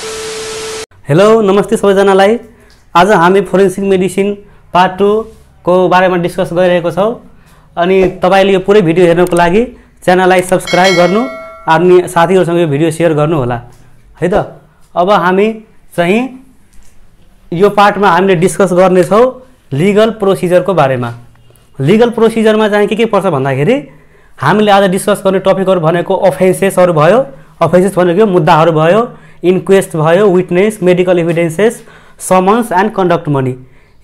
Hello नमस्ते सबैजनालाई। आज हामी फोरेन्सिक मेडिसिन पार्ट 2 को बारेमा डिस्कस गरिरहेको छौं अनि तपाईले यो पुरै भिडियो हेर्नको लागि च्यानललाई सब्स्क्राइब गर्नु अनि साथीहरुसँग यो भिडियो शेयर गर्नु होला है त। अब हामी चाहिँ यो पार्टमा हामीले डिस्कस गर्ने छौं लिगल प्रोसिजरको बारेमा। लिगल प्रोसिजरमा चाहिँ के पर्छ भन्दाखेरि हामीले आज डिस्कस गर्ने टपिकहरु भनेको अफेन्सेसहरु भयो। अफेन्सेस भनेको मुद्दाहरु भयो, इन्क्वेस्ट भयो, witness, medical evidences, summons and conduct money.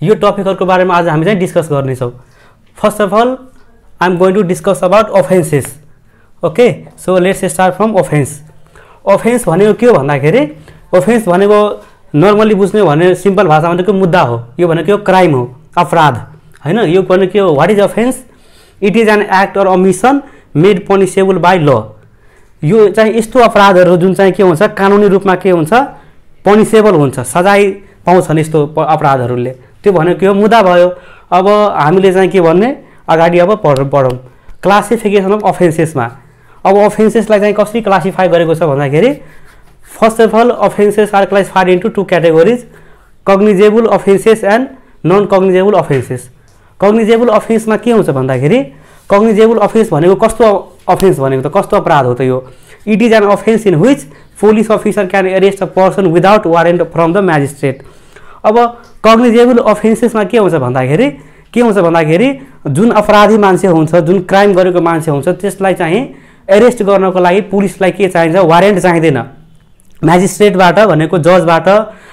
यो टपिकहरुको बारेमा आज हामी चाहिँ डिस्कस गर्ने छौं। First of all I am going to discuss about offences. Okay, so let's start from offence. Offence भनेको के हो भन्दाखेरि अफेन्स भनेको नर्मली बुझ्ने भने सिम्पल भाषामा भनेको मुद्दा हो। यो भनेको क्राइम हो, अपराध हैन। यो भनेको के हो? What is offence? It is an act or omission made punishable by law. यो चाहिँ यस्तो अपराधहरु जुन चाहिँ के हुन्छ कानुनी रूपमा के हुन्छ पनिसेबल हुन्छ, सजाय पाउँछन् यस्तो अपराधहरुले। त्यो भनेको के हो? मुद्दा भयो। अब हामीले चाहिँ के भन्ने अगाडि अब पढौं क्लासिफिकेसन अफ अफेन्सेसमा। अब अफेन्सेसलाई चाहिँ कसरी क्लासिफाई गरेको छ भन्दाखेरि first of all offences are classified into two categories, cognizable offences and non cognizable offences. Cognizable अफेन्समा के हुन्छ भन्दाखेरि कग्निजेबल अफेन्स भनेको कस्तो अफेन्स भनेको त कस्तो अपराध हो त यो? It is an offence in which police officer can arrest a person without warrant from the magistrate. अब कग्निजेबल अफेन्सेसमा के हुन्छ भन्दाखेरि जुन अपराधी मान्छे हुन्छ, जुन क्राइम गरेको मान्छे हुन्छ त्यसलाई चाहिँ अरेस्ट गर्नको लागि पुलिसलाई के चाहिन्छ? वारेन्ट चाहिँदैन। म्याजिस्ट्रेटबाट भनेको जजबाट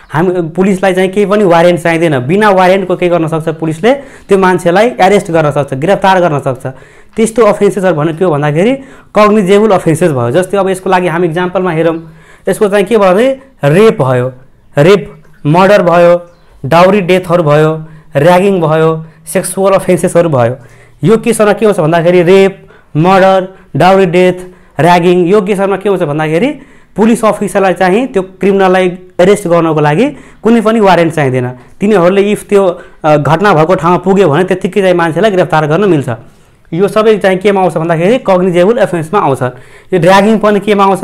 हामी पुलिसलाई चाहिँ केही पनि वारेन्ट चाहिँदैन। बिना वारेन्टको के गर्न सक्छ पुलिसले? त्यो मान्छेलाई अरेस्ट गर्न सक्छ, गिरफ्तार गर्न सक्छ। त्यस्तो अफेन्सेसहरु भनेको के हो भन्दाखेरि कग्निजेबल अफेन्सेस भयो। जस्तै अब यसको लागि हामी एक्जाम्पलमा हेरौँ। यसको चाहिँ के भयो भने रेप भयो, रेप मर्डर भयो, डाउरी डेथहरु भयो, र्यागिङ भयो, सेक्सुअल अफेन्सेसहरु भयो। यो केसमा के हुन्छ भन्दाखेरि rape, murder, dowry death, ragging यो केसमा के हुन्छ भन्दाखेरि पुलिस अफिसरलाई चाहिँ त्यो क्रिमिनललाई अरेस्ट गर्नको लागि कुनै पनि वारेन्ट चाहिँदैन। तिनीहरूले इफ त्यो घटना भएको ठाउँमा पुग्यो भने त्यतिकै चाहिँ मान्छेलाई गिरफ्तार गर्न मिल्छ। यो सबै चाहिँ केमा आउँछ भन्दाखेरि कग्निजेबल अफेन्समा आउँछ। यो र्यागिङ पनि केमा आउँछ?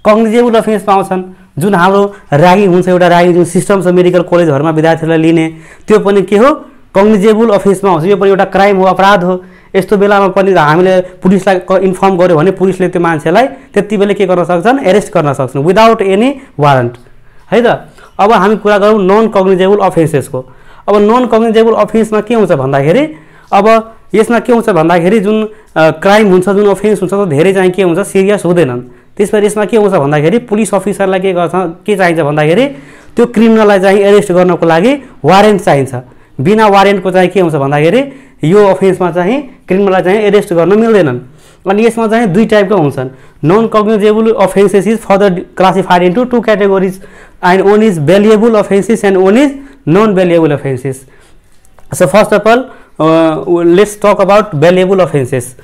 कग्निजेबल अफेन्समा आउँछन्। जुन हाम्रो र्यागिङ हुन्छ, एउटा र्यागिङ जुन सिस्टम छ मेडिकल कलेजहरुमा विद्यार्थीलाई लिने, त्यो पनि के हो? कग्निजेबल अफेन्समा आउँछ। यो पनि एउटा क्राइम हो, अपराध हो। यस्तो बेलामा पनि हामीले पुलिसलाई इन्फर्म गर्यो भने पुलिसले त्यो मान्छेलाई त्यतिबेला के गर्न सक्छन्? अरेस्ट गर्न सक्छन् विदाउट एनी वारन्ट है त। अब हामी कुरा गरौँ नन कग्निजेबल अफेन्सेसको। अब नन कग्निजेबल अफेन्समा के हुन्छ भन्दाखेरि अब यसमा के हुन्छ भन्दाखेरि जुन क्राइम हुन्छ, जुन अफेन्स हुन्छ त्यो धेरै चाहिँ के हुन्छ सिरियस हुँदैनन्। त्यसपछि यसमा के हुन्छ भन्दाखेरि पुलिस अफिसरलाई के चाहिन्छ भन्दाखेरि त्यो क्रिमिनललाई चाहिँ अरेस्ट गर्नको लागि वारेन्ट चाहिन्छ। बिना वारेन्टको चाहिँ के हुन्छ भन्दाखेरि यो अफेन्समा चाहिँ क्रिमिनललाई चाहिँ अरेस्ट गर्न मिल्दैनन्। अनि यसमा चाहिँ दुई टाइपको हुन्छन्। Non cognizable offences is further classified into two categories and one is bailable offences and one is non bailable offences. So first of all let's talk about bailable offences.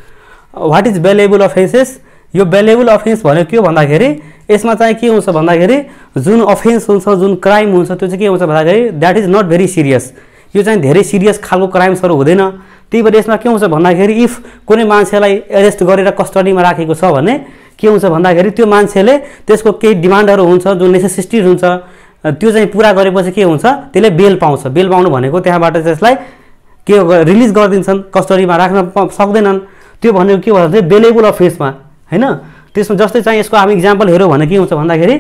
What is bailable offences? यो bailable offence भनेको के हो भन्दाखेरि यसमा चाहिँ के हुन्छ भन्दाखेरि जुन अफेन्स हुन्छ, जुन क्राइम हुन्छ त्यो चाहिँ के हुन्छ भन्दाखेरि that is not very serious. यो चाहिँ धेरै सिरियस खालको क्राइम्सहरु हुँदैन। त्यही भएर यसमा के हुन्छ भन्दाखेरि इफ कुनै मान्छेलाई अरेस्ट गरेर कस्टडीमा राखेको छ भने के हुन्छ भन्दाखेरि त्यो मान्छेले त्यसको केही डिमान्डहरु हुन्छ, जुन नेसेसिटी हुन्छ त्यो चाहिँ पूरा गरेपछि के हुन्छ त्यसले बेल पाउँछ। बेल पाउनु भनेको त्यहाँबाट त्यसलाई के रिलिज गरिदिन्छन्, कस्टडीमा राख्न सक्दैनन्। त्यो भनेको के भन्छ भ्यालुएबल अफेन्समा हैन। त्यसमा जस्तै चाहिँ यसको हामी एक्जाम्पल हेरौँ भने के हुन्छ भन्दाखेरि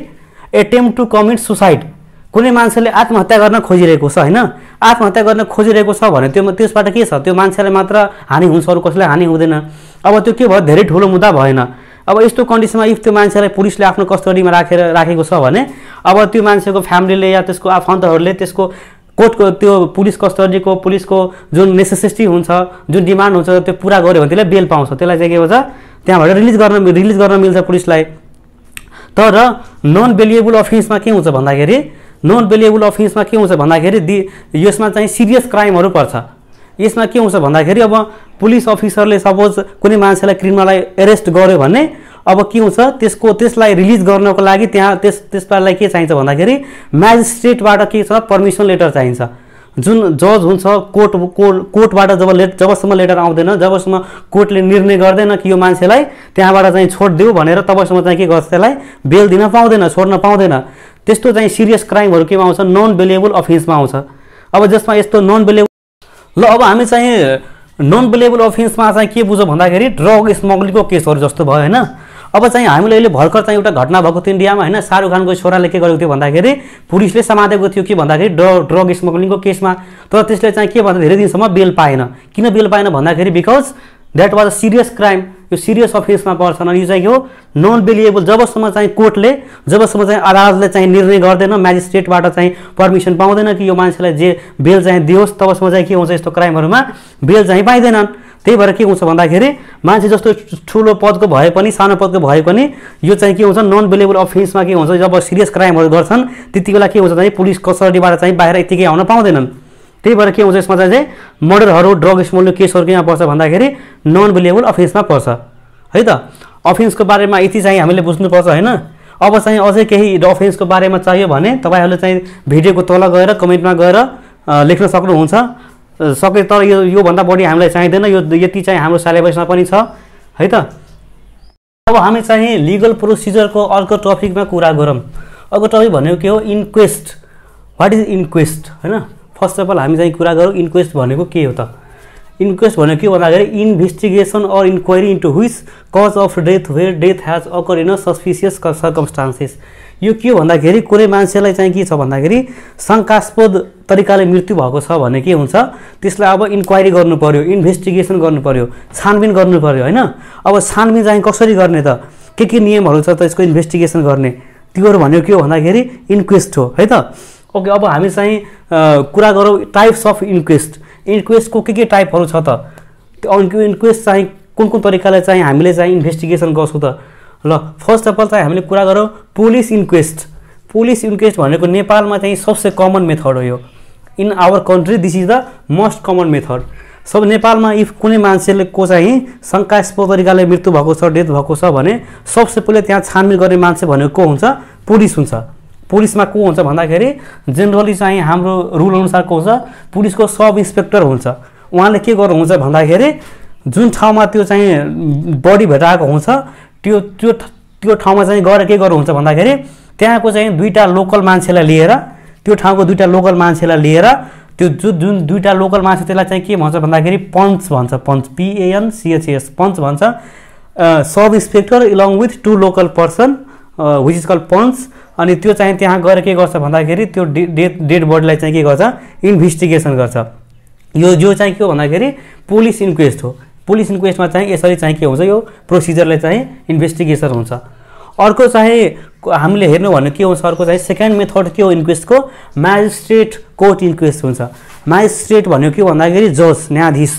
एटेम्प्ट टु कमिट सुसाइड। कुनै मान्छेले आत्महत्या गर्न खोजिरहेको छ हैन, आत्महत्या गर्न खोजिरहेको छ भने त्यसबाट के छ? त्यो मान्छेलाई मात्र हानि हुन्छ, अरु कसैलाई हानि हुँदैन। अब त्यो के भयो? धेरै ठुलो मुद्दा भएन। अब यस्तो कन्डिसनमा इफ त्यो मान्छेलाई पुलिसले आफ्नो कस्टडीमा राखेको छ भने अब त्यो मान्छेको फ्यामिलीले या त्यसको आफन्तहरूले त्यसको कोर्टको त्यो पुलिस कस्टडीको पुलिसको जुन नेसेसिटी हुन्छ, जुन डिमान्ड हुन्छ त्यो पूरा गर्यो भने त्यसले बेल पाउँछ। त्यसलाई चाहिँ के भन्छ त्यहाँबाट रिलिज गर्न मिल्छ पुलिसलाई। तर नन भ्यालुएबल अफेन्समा के हुन्छ भन्दाखेरि नन भ्यालुएबल अफेन्समा के हुन्छ भन्दाखेरि यसमा चाहिँ सिरियस क्राइमहरु पर्छ। यसमा के हुन्छ भन्दाखेरि अब पुलिस अफिसरले सपोज कुनै मान्छेलाई क्रिमिनललाई अरेस्ट गर्यो भने अब के हुन्छ त्यसलाई रिलिज गर्नको लागि त्यहाँ त्यसलाई के चाहिन्छ भन्दाखेरि म्याजिस्ट्रेटबाट के छ परमिसन लेटर चाहिन्छ। जुन जज हुन्छ कोर्टबाट जबसम्म लेटर आउँदैन, जबसम्म कोर्टले निर्णय गर्दैन कि यो मान्छेलाई त्यहाँबाट चाहिँ छोड दिऊ भनेर, तबसम्म चाहिँ के गर्छ त्यसलाई बेल दिन पाउँदैन, छोड्न पाउँदैन। त्यस्तो चाहिँ सिरियस क्राइमहरू केमा आउँछ, नन बेलेबल अफेन्समा आउँछ। अब जसमा यस्तो नन बेलेबल, ल अब हामी चाहिँ नन बेलेबल अफेन्समा चाहिँ के बुझौँ भन्दाखेरि ड्रग स्मगलिङको केसहरू जस्तो भयो होइन। अब चाहिँ हामीले अहिले भर्खर चाहिँ एउटा घटना भएको थियो इन्डियामा होइन, शाहरुख खानको छोराले के गरेको थियो भन्दाखेरि पुलिसले समातेको थियो के भन्दाखेरि ड्रग स्मगलिङको केसमा। तर त्यसले चाहिँ के भन्दा धेरै दिनसम्म बेल पाएन। किन बेल पाएन भन्दाखेरि because that was a serious crime, यो सिरियस अफेन्समा पर्छ। अनि यो चाहिँ के हो, नन बेलिएबल। जबसम्म चाहिँ कोर्टले, जबसम्म चाहिँ अदालतले चाहिँ निर्णय गर्दैन, म्याजिस्ट्रेटबाट चाहिँ पर्मिसन पाउँदैन कि यो मान्छेलाई जे बेल चाहिँ दियोस्, तबसम्म चाहिँ के हुन्छ यस्तो क्राइमहरूमा बेल चाहिँ पाइँदैनन्। त्यही भएर के हुन्छ भन्दाखेरि मान्छे जस्तो ठुलो पदको भए पनि सानो पदको भए पनि यो चाहिँ के हुन्छ नन बेलेबल अफेन्समा के हुन्छ, जब सिरियस क्राइमहरू गर्छन् त्यति बेला के हुन्छ चाहिँ पुलिस कस्टडीबाट चाहिँ बाहिर यत्तिकै आउन पाउँदैनन्। त्यही भएर के हुन्छ यसमा चाहिँ मर्डरहरू, ड्रग स्मगलिङ केसहरू केमा पर्छ भन्दाखेरि नन बेलेबल अफेन्समा पर्छ है त। अफेन्सको बारेमा यति चाहिँ हामीले बुझ्नुपर्छ होइन। अब चाहिँ अझै केही अफेन्सको बारेमा चाहियो भने तपाईँहरूले चाहिँ भिडियोको तल गएर कमेन्टमा गएर लेख्न सक्नुहुन्छ। सके तर योभन्दा बढी हामीलाई चाहिँदैन, यो यति चाहिँ हाम्रो सिलेबसमा पनि छ है त। अब हामी चाहिँ लिगल प्रोसिजरको अर्को टपिकमा कुरा गरौँ। अर्को टपिक भनेको के हो, इन्क्वेस्ट। वाट इज इन्क्वेस्ट होइन। फर्स्ट अफ अल हामी चाहिँ कुरा गरौँ इन्क्वेस्ट भनेको के हो त। इन्क्वेस्ट भनेको के भन्दाखेरि investigation or inquiry into which cause of death where death has occur in suspicious circumstances. यो के हो भन्दाखेरि कुनै मान्छेलाई चाहिँ के छ भन्दाखेरि शङ्कास्पद तरिकाले मृत्यु भएको छ भने के हुन्छ, त्यसलाई अब इन्क्वायरी गर्नु पर्यो, इन्भेस्टिगेसन गर्नु पर्यो, छानबिन गर्नु पर्यो होइन। अब छानबिन चाहिँ कसरी गर्ने त, के नियमहरू छ त यसको इन्भेस्टिगेसन गर्ने, त्योहरू भनेको के हो भन्दाखेरि इन्क्वेस्ट हो है त। ओके, अब हामी चाहिँ कुरा गरौँ टाइप्स अफ इन्क्वेस्ट। इन्क्वेस्टको के टाइपहरू छ त, इन्क्वेस्ट चाहिँ कुन तरिकाले चाहिँ हामीले चाहिँ इन्भेस्टिगेसन गर्छौँ त। ल फर्स्ट अफ अल चाहिँ हामीले कुरा गरौँ पुलिस इन्क्वेस्ट। पुलिस इन्क्वेस्ट भनेको नेपालमा चाहिँ सबसे कमन मेथड हो यो। In our country this is the most common method. सब नेपालमा इफ कुनै मान्छेले को चाहिँ शङ्कास्पद तरिकाले मृत्यु भएको छ, डेथ भएको छ भने सबसे पहिले त्यहाँ छानबिन गर्ने मान्छे भनेको को हुन्छ, पुलिस हुन्छ। पुलिसमा को हुन्छ भन्दाखेरि जेनरली चाहिँ हाम्रो रुल अनुसार को हुन्छ, पुलिसको सब इन्सपेक्टर हुन्छ। उहाँले के गर्नुहुन्छ भन्दाखेरि जुन ठाउँमा त्यो चाहिँ बडी भेटाएको हुन्छ त्यो ठाउँमा चाहिँ गएर के गर्नुहुन्छ भन्दाखेरि त्यहाँको चाहिँ दुईटा लोकल मान्छेलाई लिएर, त्यो ठाउँको दुईटा लोकल मान्छेलाई लिएर, त्यो जुन दुईटा लोकल मान्छे त्यसलाई चाहिँ के भन्छ भन्दाखेरि पञ्च भन्छ, पञ्च PANCHS पञ्च भन्छ। Sub inspector along with 2 local person which is called panch. अनि त्यो चाहिँ त्यहाँ गएर के गर्छ भन्दाखेरि त्यो डेड बडीलाई चाहिँ के गर्छ, इन्भेस्टिगेसन गर्छ। यो चाहिँ के हो भन्दाखेरि पुलिस इन्क्वेस्ट हो। पुलिस इन्क्वेस्टमा चाहिँ यसरी चाहिँ के हुन्छ, यो प्रोसिजरले चाहिँ इन्भेस्टिगेसन हुन्छ। अर्को चाहिँ हामीले हेर्नु भने के हुन्छ, अर्को चाहिँ सेकेन्ड मेथड के हो इन्क्वेस्टको, म्याजिस्ट्रेट कोर्ट इन्क्वेस्ट हुन्छ। म्याजिस्ट्रेट भनेको के हो भन्दाखेरि जज, न्यायाधीश।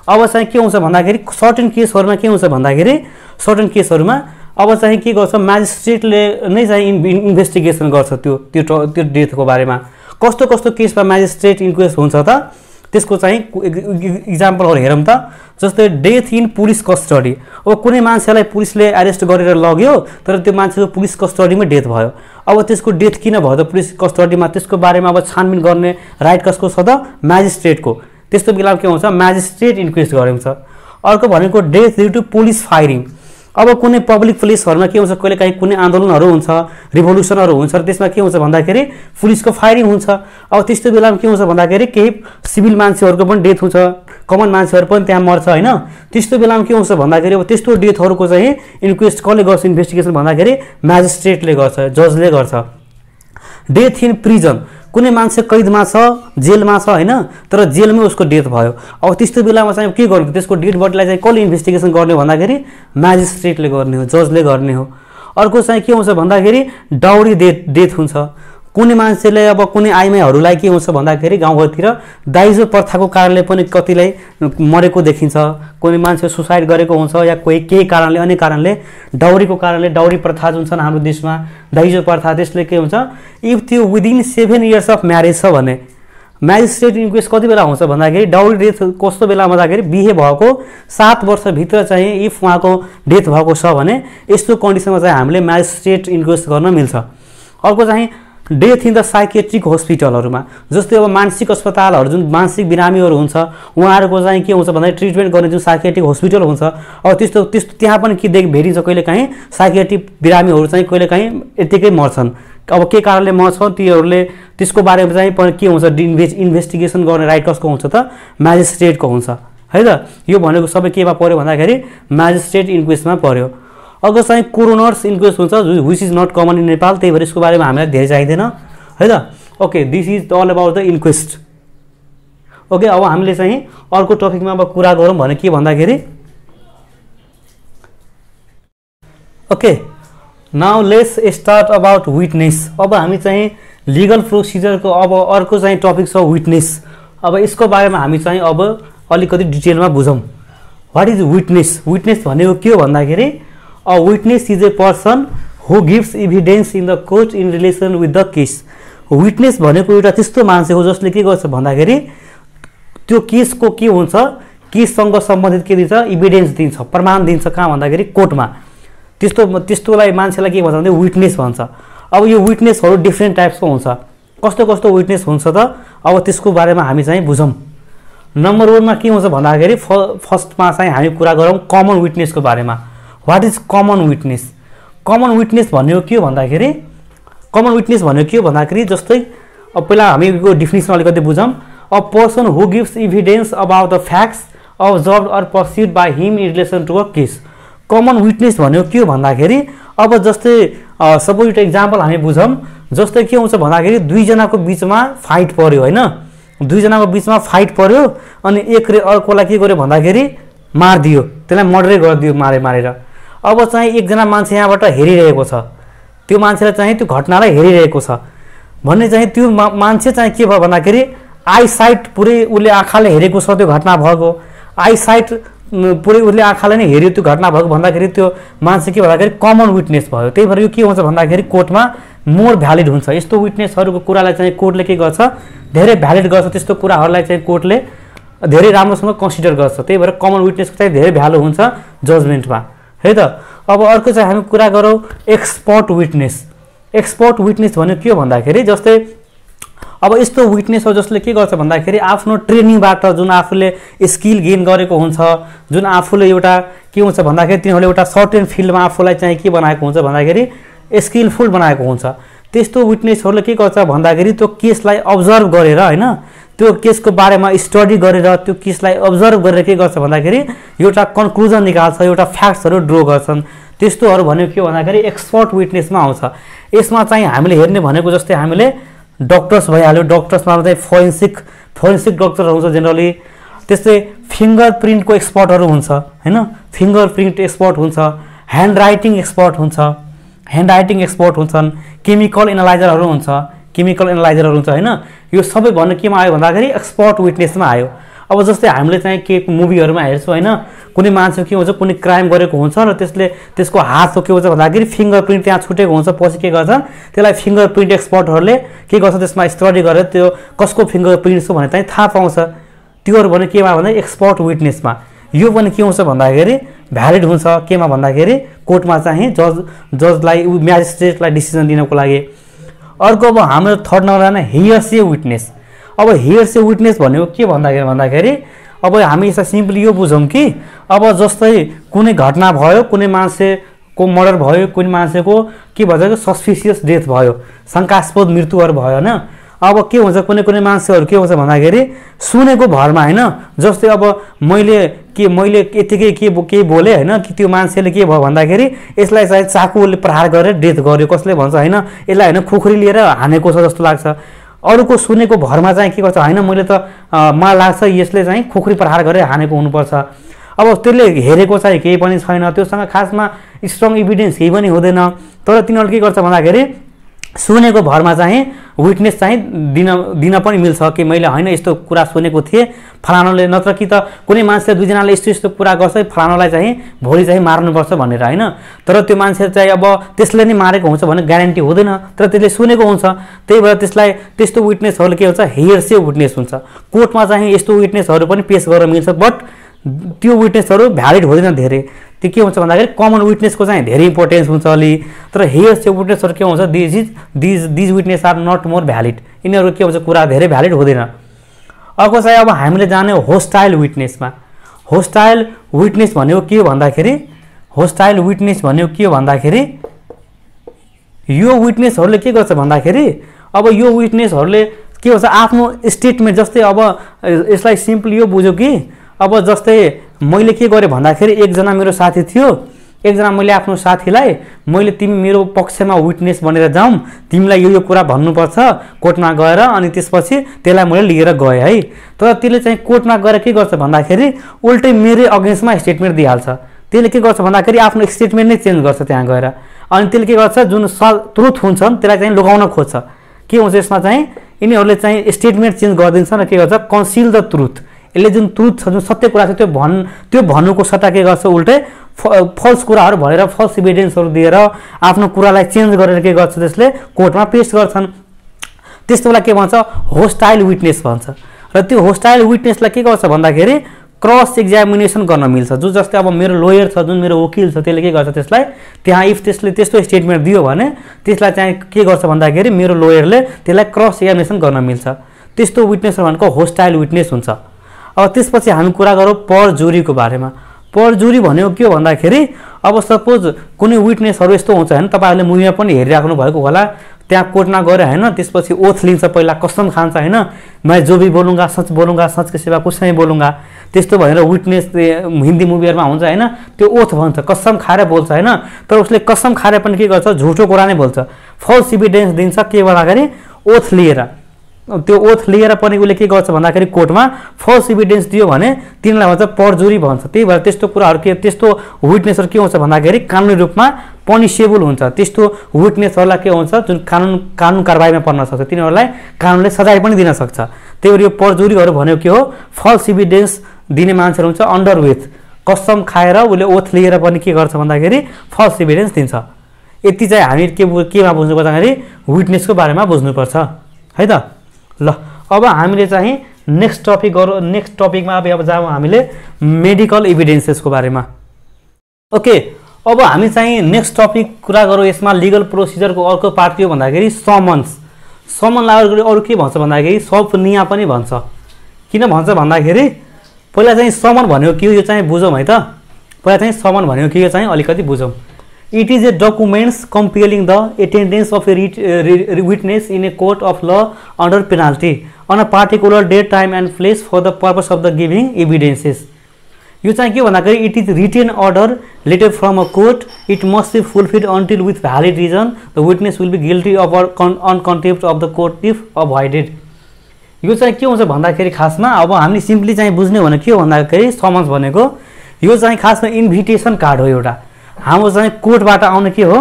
अब चाहिँ के हुन्छ भन्दाखेरि सर्टेन केसहरूमा के हुन्छ भन्दाखेरि सर्टेन केसहरूमा अब चाहिँ के गर्छ, म्याजिस्ट्रेटले नै चाहिँ इन्भेस्टिगेसन गर्छ त्यो डेथको बारेमा। कस्तो कस्तो केसमा म्याजिस्ट्रेट इन्क्वेस्ट हुन्छ त, त्यसको चाहिँ इक्जाम्पलहरू हेरौँ त। जस्तै डेथ इन पुलिस कस्टडी। अब कुनै मान्छेलाई पुलिसले एरेस्ट गरेर लग्यो तर त्यो मान्छेको पुलिस कस्टडीमै डेथ भयो। अब त्यसको डेथ किन भयो त पुलिस कस्टडीमा, त्यसको बारेमा अब छानबिन गर्ने राइट कसको छ त, म्याजिस्ट्रेटको। त्यस्तो बेला के हुन्छ, म्याजिस्ट्रेट इन्क्वेस्ट गरिन्छ। अर्को भनेको death due to police firing. अब कुनै पब्लिक प्लेसहरूमा के हुन्छ, कहिले काहीँ कुनै आन्दोलनहरू हुन्छ, रिभोल्युसनहरू हुन्छ, त्यसमा के हुन्छ भन्दाखेरि पुलिसको फायरिङ हुन्छ। अब त्यस्तो बेलामा के हुन्छ भन्दाखेरि केही सिभिल मान्छेहरूको पनि डेथ हुन्छ, कमन मान्छेहरू पनि त्यहाँ मर्छ होइन। त्यस्तो बेलामा के हुन्छ भन्दाखेरि अब त्यस्तो डेथहरूको चाहिँ इन्क्वेस्ट कसले गर्छ, इन्भेस्टिगेसन भन्दाखेरि म्याजिस्ट्रेटले गर्छ, जजले गर्छ। Death in prison. कुनै मान्छे कैदमा छ, जेलमा छ होइन, तर जेलमै उसको डेथ भयो। अब त्यस्तो बेलामा चाहिँ के गर्नु, त्यसको डेड बडीलाई चाहिँ कसले इन्भेस्टिगेसन गर्ने भन्दाखेरि म्याजिस्ट्रेटले गर्ने हो, जजले गर्ने हो। अर्को चाहिँ के हुन्छ भन्दाखेरि डाउरी डेथ हुन्छ। कुनै मान्छेले अब कुनै आइमाईहरूलाई के हुन्छ भन्दाखेरि गाउँघरतिर दाइजो प्रथाको कारणले पनि कतिलाई मरेको देखिन्छ। कुनै मान्छे सुसाइड गरेको हुन्छ या कोही केही कारणले, अन्य कारणले, डाउरीको कारणले, डाउरी प्रथा जुन छ हाम्रो देशमा दाइजो प्रथा, त्यसले के हुन्छ, इफ त्यो विदिन 7 इयर्स अफ म्यारेज छ भने म्याजिस्ट्रेट इन्क्वेस्ट कति बेला हुन्छ भन्दाखेरि डाउरी डेथ कस्तो बेला भन्दाखेरि बिहे भएको 7 वर्षभित्र चाहिँ इफ उहाँको डेथ भएको छ भने यस्तो कन्डिसनमा चाहिँ हामीले म्याजिस्ट्रेट इन्क्वेस्ट गर्न मिल्छ। अर्को चाहिँ डेथ इन द साइकेट्रिक हस्पिटलहरूमा। जस्तै अब मानसिक अस्पतालहरू, जुन मानसिक बिरामीहरू हुन्छ उहाँहरूको चाहिँ के हुन्छ भन्दाखेरि ट्रिटमेन्ट गर्ने जुन साइकेट्रिक हस्पिटल हुन्छ, अब त्यस्तो त्यहाँ पनि के भेटिन्छ, कहिले काहीँ साइकेट्रिक बिरामीहरू चाहिँ कहिले काहीँ यत्तिकै मर्छन्। अब के कारणले म छ तीहरूले त्यसको बारेमा चाहिँ के हुन्छ इन्भेस्टिगेसन गर्ने राइट कसको हुन्छ त म्याजिस्ट्रेटको हुन्छ है त। यो भनेको सबै केमा पर्यो भन्दाखेरि म्याजिस्ट्रेट इन्क्वेस्टमा पर्यो। अगर चाहिँ कोरोनर्स इन्क्वेस्ट हुन्छ which is not common in Nepal, त्यही भएर यसको बारेमा हामीलाई धेरै चाहिँदैन है त। Okay, this is all about the inquest. Okay, अब हामीले चाहिँ अर्को टपिकमा अब कुरा गरौँ भने के भन्दाखेरि okay now let's start about witness. अब हामी चाहिँ लिगल प्रोसिजरको अब अर्को चाहिँ टपिक छ विटनेस। अब यसको बारेमा हामी चाहिँ अब अलिकति डिटेलमा बुझौँ। What is witness? विटनेस भनेको के हो भन्दाखेरि a witness is a person who gives evidence in the court in relation with the case. Witness भनेको एउटा त्यस्तो मान्छे हो जसले के गर्छ भन्दाखेरि त्यो केसको के हुन्छ, केससँग सम्बन्धित के दिन्छ, एभिडेन्स दिन्छ, प्रमाण दिन्छ। कहाँ भन्दाखेरि कोर्टमा। त्यस्तोलाई मान्छेलाई के भन्छ भने विटनेस भन्छ। अब यो विटनेसहरू डिफ्रेन्ट टाइप्सको हुन्छ। कस्तो कस्तो विटनेस हुन्छ त अब त्यसको बारेमा हामी चाहिँ बुझौँ। नम्बर 1 मा के हुन्छ भन्दाखेरि फर्स्टमा चाहिँ हामी कुरा गरौँ कमन विटनेसको बारेमा। What is common witness? Common witness भनेको के हो भन्दाखेरि जस्तै अब पहिला हामी यो डिफिनेसन अलिकति बुझौँ। A person who gives evidence about the facts observe or perceived by him in relation to a case. Common witness भनेको के हो भन्दाखेरि अब जस्तै सबै एउटा इक्जाम्पल हामी बुझौँ। जस्तै के हुन्छ भन्दाखेरि दुईजनाको बिचमा फाइट पर्यो होइन, दुईजनाको बिचमा फाइट पर्यो अनि एकले अर्कोलाई के गर्यो भन्दाखेरि मारिदियो, त्यसलाई मर्डरै गरिदियो मारेर। अब चाहिँ एकजना मान्छे यहाँबाट हेरिरहेको छ, त्यो मान्छेलाई चाहिँ त्यो घटनालाई हेरिरहेको छ भन्ने चाहिँ त्यो मान्छे चाहिँ के भयो भन्दाखेरि आई साइट पुरै उसले आँखाले हेरेको छ त्यो घटना भएको, आई साइट पुरै उसले आँखाले नै हेऱ्यो त्यो घटना भएको भन्दाखेरि त्यो मान्छे के भन्दाखेरि कमन विटनेस भयो। त्यही भएर यो के हुन्छ भन्दाखेरि कोर्टमा मोर भ्यालिड हुन्छ। यस्तो विटनेसहरूको कुरालाई चाहिँ कोर्टले के गर्छ, धेरै भ्यालिड गर्छ। त्यस्तो कुराहरूलाई चाहिँ कोर्टले धेरै राम्रोसँग कन्सिडर गर्छ। त्यही भएर कमन विटनेसको चाहिँ धेरै भ्यालु हुन्छ जजमेन्टमा है त। अब अर्को चाहिँ हामी कुरा गरौँ एक्सपर्ट विटनेस। एक्सपर्ट विटनेस भनेको के हो भन्दाखेरि जस्तै अब यस्तो विटनेस हो जसले के गर्छ भन्दाखेरि आफ्नो ट्रेनिङबाट जुन आफूले स्किल गेन गरेको हुन्छ, जुन आफूले एउटा के हुन्छ भन्दाखेरि तिनीहरूले एउटा सर्टेन फिल्डमा आफूलाई चाहिँ के बनाएको हुन्छ भन्दाखेरि स्किलफुल बनाएको हुन्छ। त्यस्तो विटनेसहरूले के गर्छ भन्दाखेरि त्यो केसलाई अब्जर्भ गरेर होइन, त्यो केसको बारेमा स्टडी गरेर त्यो केसलाई अब्जर्भ गरेर के गर्छ भन्दाखेरि एउटा कन्क्लुजन निकाल्छ, एउटा फ्याक्ट्सहरू ड्र गर्छन्। त्यस्तोहरू भनेको के भन्दाखेरि एक्सपर्ट विटनेसमा आउँछ। यसमा चाहिँ हामीले हेर्ने भनेको जस्तै हामीले डक्टर्स भइहाल्यो, डक्टर्समा चाहिँ फोरेन्सिक डक्टर हुन्छ जेनरली। त्यस्तै फिङ्गर प्रिन्टको एक्सपर्टहरू हुन्छ होइन, फिङ्गर प्रिन्ट एक्सपर्ट हुन्छ, ह्यान्ड राइटिङ एक्सपर्ट हुन्छन्, केमिकल एनालाइजरहरू हुन्छ होइन। यो सबै भन्नु केमा आयो भन्दाखेरि एक्सपर्ट विटनेसमा आयो। अब जस्तै हामीले चाहिँ के मुभीहरूमा हेर्छौँ होइन, कुनै मान्छे के हुन्छ कुनै क्राइम गरेको हुन्छ र त्यसको हातको के हुन्छ भन्दाखेरि फिङ्गर प्रिन्ट त्यहाँ छुटेको हुन्छ। पछि के गर्छ त्यसलाई फिङ्गर प्रिन्ट एक्सपर्टहरूले के गर्छ त्यसमा स्टडी गरेर त्यो कसको फिङ्गर प्रिन्ट हो भने चाहिँ थाहा पाउँछ। त्योहरू भने केमा भन्दा एक्सपर्ट विटनेसमा। यो पनि के हुन्छ भन्दाखेरि भ्यालिड हुन्छ केमा भन्दाखेरि कोर्टमा चाहिँ जजलाई म्याजिस्ट्रेटलाई डिसिजन दिनको लागि। अर्को अब हाम्रो थर्ड नम्बरमा हियरसे विटनेस। अब हियरसे विटनेस भनेको के भन्दाखेरि अब हामी यसलाई सिम्पली यो बुझौँ कि अब जस्तै कुनै घटना भयो, कुनै मान्छेको मर्डर भयो, कुनै मान्छेको के भन्छ सस्पिसियस डेथ भयो, शङ्कास्पद मृत्युहरू भयो होइन। अब के हुन्छ कुनै मान्छेहरू के हुन्छ भन्दाखेरि सुनेको भरमा होइन, जस्तै अब मैले यतिकै के बोलेँ होइन कि त्यो मान्छेले के भयो भन्दाखेरि यसलाई चाहिँ चाकुले प्रहार गरेर डेथ गर्यो कसले भन्छ होइन, यसलाई होइन खुकुरी लिएर हानेको छ जस्तो लाग्छ। अरूको सुनेको भरमा चाहिँ के गर्छ होइन मैले त मलाई लाग्छ यसले चाहिँ खुकुरी प्रहार गरेर हानेको हुनुपर्छ। अब त्यसले हेरेको चाहिँ केही पनि छैन, त्योसँग खासमा स्ट्रङ इभिडेन्स केही पनि हुँदैन। तर तिनीहरूले के गर्छ भन्दाखेरि सुनेको भरमा चाहिँ विटनेस चाहिँ दिन पनि मिल्छ कि मैले होइन यस्तो कुरा सुनेको थिएँ फलानाले, नत्र कि त कुनै मान्छेले दुईजनाले यस्तो कुरा गर्छ फलानालाई चाहिँ भोलि चाहिँ मार्नुपर्छ भनेर होइन। तर त्यो मान्छे चाहिँ अब त्यसले नै मारेको हुन्छ भने ग्यारेन्टी हुँदैन, तर त्यसले सुनेको हुन्छ। त्यही भएर त्यस्तो विटनेसहरूले के हुन्छ हियरसे विटनेस हुन्छ। कोर्टमा चाहिँ यस्तो विटनेसहरू पनि पेश गर्न मिल्छ, बट त्यो विटनेसहरू भ्यालिड हुँदैन धेरै। त्यो के हुन्छ भन्दाखेरि कमन विटनेसको चाहिँ धेरै इम्पोर्टेन्स हुन्छ अलि। तर हियरसे विटनेसहरू के हुन्छ these witness are not more valid. यिनीहरू के हुन्छ कुरा धेरै भ्यालिड हुँदैन। अर्को चाहिँ अब हामीले जाने होस्टाइल विटनेसमा। होस्टाइल विटनेस भनेको के हो भन्दाखेरि यो विटनेसहरूले के गर्छ भन्दाखेरि अब यो विटनेसहरूले के भन्छ आफ्नो स्टेटमेन्ट जस्तै अब यसलाई सिम्पली यो बुझ्यो कि अब जस्तै मैले के गरेँ भन्दाखेरि एकजना मेरो साथी थियो, एकजना मैले आफ्नो साथीलाई मैले तिमी मेरो पक्षमा विटनेस बनेर जाऊँ, तिमीलाई यो कुरा भन्नुपर्छ कोर्टमा गएर, अनि त्यसपछि त्यसलाई मैले लिएर गएँ है। तर त्यसले चाहिँ कोर्टमा गएर के गर्छ भन्दाखेरि उल्टै मेरै अगेन्स्टमा स्टेटमेन्ट दिइहाल्छ। त्यसले के गर्छ भन्दाखेरि आफ्नो स्टेटमेन्ट नै चेन्ज गर्छ त्यहाँ गएर, अनि त्यसले के गर्छ जुन ट्रुथ हुन्छ त्यसलाई चाहिँ लुकाउन खोज्छ। के हुन्छ यसमा चाहिँ यिनीहरूले चाहिँ स्टेटमेन्ट चेन्ज गरिदिन्छ र के गर्छ कन्सिल द ट्रुथ। यसले जुन ट्रुथ छ जुन सत्य कुरा छ त्यो भन्नुको सट्टा के गर्छ उल्टै फल्स कुराहरू भनेर फल्स इभिडेन्सहरू दिएर आफ्नो कुरालाई चेन्ज गरेर के गर्छ त्यसले कोर्टमा पेश गर्छन्। त्यस्तो बेला के भन्छ होस्टाइल विटनेस भन्छ। र त्यो होस्टाइल विटनेसलाई के गर्छ भन्दाखेरि क्रस एक्जामिनेसन गर्न मिल्छ। जो जस्तै अब मेरो लोयर छ, जुन मेरो वकिल छ, त्यसले के गर्छ त्यसलाई त्यहाँ इफ त्यसले त्यस्तो स्टेटमेन्ट दियो भने त्यसलाई चाहिँ के गर्छ भन्दाखेरि मेरो लोयरले त्यसलाई क्रस एक्जामिनेसन गर्न मिल्छ। त्यस्तो विटनेस भनेको होस्टाइल विटनेस हुन्छ। अब त्यसपछि हामी कुरा गरौँ परजुरीको बारेमा। परजुरी भनेको के हो भन्दाखेरि अब सपोज कुनै विटनेसहरू यस्तो हुन्छ होइन, तपाईँहरूले मुभीमा पनि हेरिराख्नु भएको होला, त्यहाँ कोर्टमा गएर होइन त्यसपछि ओथ लिन्छ, पहिला कसम खान्छ होइन, मैं जो भी बोलूँगा सच बोलूँगा, सच के सिवा कुछ नहीं बोलूँगा, त्यस्तो भनेर विटनेस हिन्दी मुभीहरूमा हुन्छ होइन, त्यो ओथ भन्छ, कसम खाएर बोल्छ होइन। तर उसले कसम खाएर पनि के गर्छ झुटो कुरा नै बोल्छ, फल्स इभिडेन्स दिन्छ। के भन्दाखेरि ओथ लिएर, त्यो ओथ लिएर पनि उसले के गर्छ भन्दाखेरि कोर्टमा फल्स इभिडेन्स दियो भने तिनीलाई भन्छ परजुरी भन्छ। त्यही भएर त्यस्तो कुराहरू के त्यस्तो विटनेसहरू के हुन्छ भन्दाखेरि कानुनी रूपमा पनिसेबल हुन्छ। त्यस्तो विटनेसहरूलाई के हुन्छ जुन कानुन कारबाहीमा पर्न सक्छ, तिनीहरूलाई कानुनले सजाय पनि दिन सक्छ। त्यही भएर यो परजुरीहरू भनेको के हो फल्स इभिडेन्स दिने मान्छेहरू हुन्छ अन्डर वेथ, कसम खाएर उसले ओथ लिएर पनि के गर्छ भन्दाखेरि फल्स इभिडेन्स दिन्छ। यति चाहिँ हामी केमा बुझ्नु पर्दाखेरि विटनेसको बारेमा बुझ्नुपर्छ है त। ल अब हामीले चाहिँ नेक्स्ट टपिकमा अब जाउँ हामीले मेडिकल एभिडेन्सेसको बारेमा। ओके, अब हामी चाहिँ नेक्स्ट टपिक कुरा गरौँ यसमा लिगल प्रोसिजरको अर्को पार्ट के हो भन्दाखेरि समनलाई अरू के भन्छ भन्दाखेरि सपनिया पनि भन्छ। किन भन्छ भन्दाखेरि पहिला चाहिँ समन भनेको के हो यो चाहिँ बुझौँ है त। पहिला चाहिँ समन भनेको के हो चाहिँ अलिकति बुझौँ। It is a documents compelling the attendance of a witness in a court of law under penalty on a particular date, time and place for the purpose of the giving evidences. यो चाहिँ के भन्दाखेरि it is written order letter from a court. It must be fulfilled until with valid reason the witness will be guilty of on contempt of the court if avoided. यो चाहिँ के हुन्छ भन्दाखेरि खासमा अब हामीले सिम्पली चाहिँ बुझ्ने भने के हो भन्दाखेरि समन्स भनेको यो चाहिँ खासमा इन्भिटेसन कार्ड हो। एउटा हाम्रो चाहिँ कोर्टबाट आउने के हो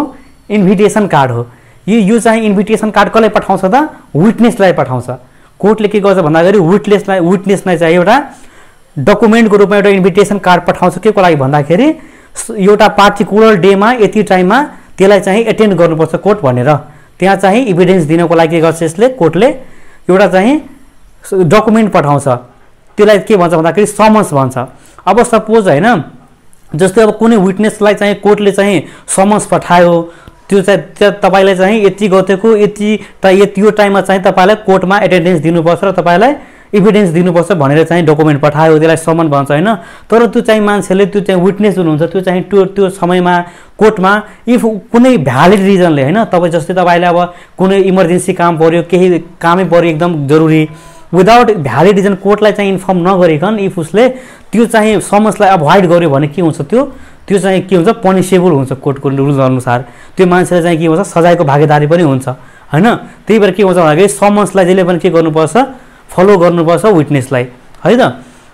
इन्भिटेसन कार्ड हो। यो चाहिँ इन्भिटेसन कार्ड कसलाई पठाउँछ त विटनेसलाई पठाउँछ। कोर्टले के गर्छ भन्दाखेरि विटनेसलाई चाहिँ एउटा डकुमेन्टको रूपमा एउटा इन्भिटेसन कार्ड पठाउँछ। के को लागि भन्दाखेरि एउटा पार्टिकुलर डेमा यति टाइममा त्यसलाई चाहिँ एटेन्ड गर्नुपर्छ कोर्ट भनेर, त्यहाँ चाहिँ इभिडेन्स दिनको लागि के गर्छ यसले कोर्टले एउटा चाहिँ डकुमेन्ट पठाउँछ। त्यसलाई के भन्छ भन्दाखेरि समन्स भन्छ। अब सपोज होइन जस्तै अब कुनै विटनेसलाई चाहिँ कोर्टले चाहिँ समन्स पठायो, त्यो चाहिँ तपाईँले चाहिँ यति गतेको यति यो टाइममा चाहिँ तपाईँलाई कोर्टमा एटेन्डेन्स दिनुपर्छ र तपाईँलाई इभिडेन्स दिनुपर्छ भनेर चाहिँ डकुमेन्ट पठायो, त्यसलाई समन भन्छ होइन। तर त्यो चाहिँ मान्छेले त्यो चाहिँ विटनेस जुन हुन्छ त्यो चाहिँ त्यो समयमा कोर्टमा इफ कुनै भ्यालिड रिजनले होइन, तपाईँ जस्तै तपाईँले अब कुनै इमर्जेन्सी काम पर्यो, केही कामै पर्यो एकदम जरुरी, विदाउट भ्यालिड रिजन कोर्टलाई चाहिँ इन्फर्म नगरिकन इफ उसले त्यो चाहिँ समन्सलाई अभोइड गर्यो भने के हुन्छ त्यो चाहिँ के हुन्छ पनिसेबल हुन्छ कोर्टको रुल अनुसार। त्यो मान्छेले चाहिँ के हुन्छ सजायको भागीदारी पनि हुन्छ होइन। त्यही भएर के हुन्छ भन्दाखेरि समन्सलाई जहिले पनि के गर्नुपर्छ फलो गर्नुपर्छ विटनेसलाई है त।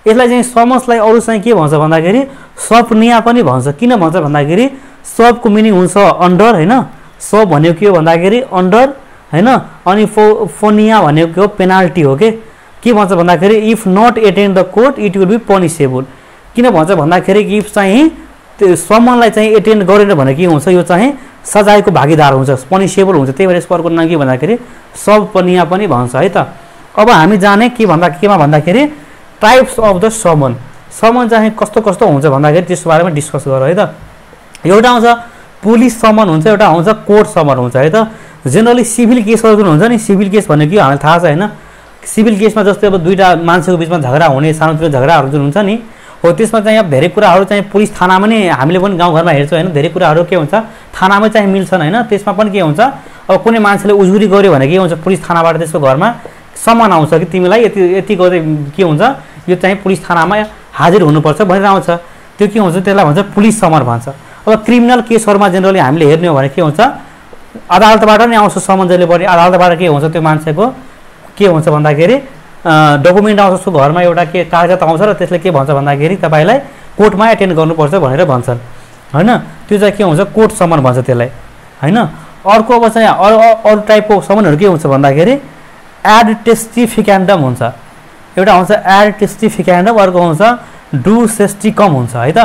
यसलाई चाहिँ समन्सलाई अरू चाहिँ के भन्छ भन्दाखेरि सपनिया पनि भन्छ। किन भन्छ भन्दाखेरि सबको मिनिङ हुन्छ अन्डर होइन, सब भनेको के हो भन्दाखेरि अन्डर होइन, अनि फोनिया भनेको के हो पेनाल्टी हो। के भन्छ भन्दाखेरि if not attend the court it will be punishable. किन भन्छ भन्दाखेरि इफ चाहिँ त्यो समनलाई चाहिँ एटेन्ड गरेन भने के हुन्छ यो चाहिँ सजायको भागीदार हुन्छ, पनिसेबल हुन्छ। त्यही भएर यसको अर्को नाम के भन्दाखेरि सबपनिया पनि भन्छ है त। अब हामी जाने केमा भन्दाखेरि टाइप्स अफ द समन चाहिँ कस्तो कस्तो हुन्छ भन्दाखेरि त्यसको बारेमा डिस्कस गरौँ है त। एउटा आउँछ पुलिस समन हुन्छ, एउटा आउँछ कोर्ट समन हुन्छ है त। जेनरली सिभिल केसहरू जुन हुन्छ नि, सिभिल केस भनेको के हामीलाई थाहा छ होइन। सिभिल केसमा जस्तै अब दुईवटा मान्छेको बिचमा झगडा हुने, सानोतिनो झगडाहरू जुन हुन्छ नि हो त्यसमा चाहिँ अब धेरै कुराहरू चाहिँ पुलिस थानामा नै हामीले पनि गाउँघरमा हेर्छौँ होइन, धेरै कुराहरू के हुन्छ थानामै चाहिँ मिल्छन् होइन। त्यसमा पनि के हुन्छ अब कुनै मान्छेले उजुरी गर्यो भने के हुन्छ पुलिस थानाबाट त्यसको घरमा सम्मान आउँछ कि तिमीलाई यति यति गर्दै के हुन्छ यो चाहिँ पुलिस थानामा हाजिर हुनुपर्छ भनेर आउँछ। त्यो के हुन्छ त्यसलाई भन्छ पुलिस समन भन्छ। अब क्रिमिनल केसहरूमा जेनरली हामीले हेर्ने हो भने के हुन्छ अदालतबाट नै आउँछ समन जहिले पनि। अदालतबाट के हुन्छ त्यो मान्छेको के हुन्छ भन्दाखेरि डकुमेन्ट आउँछ उसको घरमा एउटा के कागजात आउँछ र त्यसले के भन्छ भन्दाखेरि तपाईँलाई कोर्टमा एटेन्ड गर्नुपर्छ भनेर भन्छन् होइन। त्यो चाहिँ के हुन्छ कोर्ट समन भन्छ त्यसलाई होइन। अर्को अब चाहिँ अरू टाइपको समनहरू के हुन्छ भन्दाखेरि एड टेस्टिफिक्यान्डम हुन्छ। एउटा हुन्छ एड टेस्टिफिक्यान्डम, अर्को हुन्छ डु सेस्टिकम हुन्छ है त।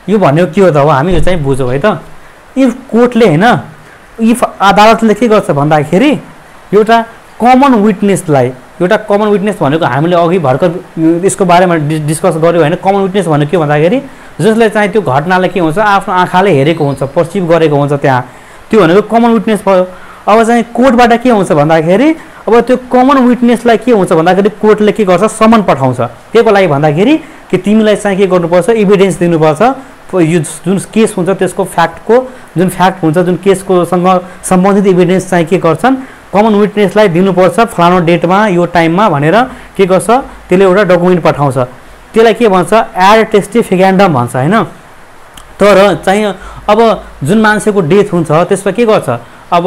यो भनेको के हो त हो हामी यो चाहिँ बुझौँ है त। इफ कोर्टले होइन इफ अदालतले के गर्छ भन्दाखेरि एउटा कमन विटनेसलाई एउटा कमन विटनेस भनेको हामीले अघि भर्खर यसको बारेमा डिस्कस गऱ्यौँ होइन। कमन विटनेस भनेको के भन्दाखेरि जसले चाहिँ त्यो घटनालाई के हुन्छ आफ्नो आँखाले हेरेको हुन्छ पर्सिभ गरेको हुन्छ त्यहाँ, त्यो भनेको कमन विटनेस भयो। अब चाहिँ कोर्टबाट के हुन्छ भन्दाखेरि अब त्यो कमन विटनेसलाई के हुन्छ भन्दाखेरि कोर्टले के गर्छ समन पठाउँछ। के को लागि भन्दाखेरि कि तिमीलाई चाहिँ के गर्नुपर्छ इभिडेन्स दिनुपर्छ। यो जुन केस हुन्छ त्यसको फ्याक्टको जुन फ्याक्ट हुन्छ जुन केसकोसँग सम्बन्धित इभिडेन्स चाहिँ के गर्छन् कमन विटनेसलाई दिनुपर्छ फलानु डेटमा यो टाइममा भनेर के गर्छ त्यसले एउटा डकुमेन्ट पठाउँछ। त्यसलाई के भन्छ एड टेस्टिफिक्यान्डम भन्छ होइन। तर चाहिँ अब जुन मान्छेको डेथ हुन्छ त्यसमा के गर्छ अब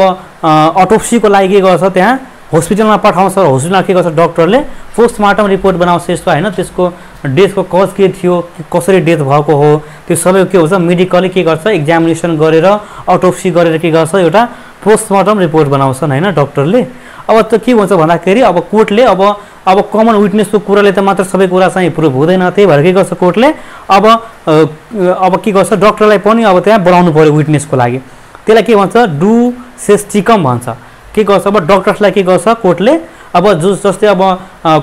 अटोप्सीको लागि के गर्छ त्यहाँ हस्पिटलमा पठाउँछ र हस्पिटलमा के गर्छ डक्टरले पोस्टमार्टम रिपोर्ट बनाउँछ यसको होइन। त्यसको डेथको कज के थियो कसरी डेथ भएको हो त्यो सबै के हुन्छ मेडिकली के गर्छ एक्जामिनेसन गरेर अटोप्सी गरेर के गर्छ एउटा पोस्टमार्टम रिपोर्ट बनाउँछन् होइन डक्टरले। अब त के हुन्छ भन्दाखेरि अब कोर्टले अब कमन विटनेसको कुराले त मात्र सबै कुरा चाहिँ प्रुभ हुँदैन। त्यही भएर के गर्छ कोर्टले अब के गर्छ डक्टरलाई पनि अब त्यहाँ बोलाउनु पर्यो विटनेसको लागि। त्यसलाई के भन्छ डु सेस्टिकम भन्छ। के गर्छ अब डक्टर्सलाई के गर्छ कोर्टले अब जस्तै अब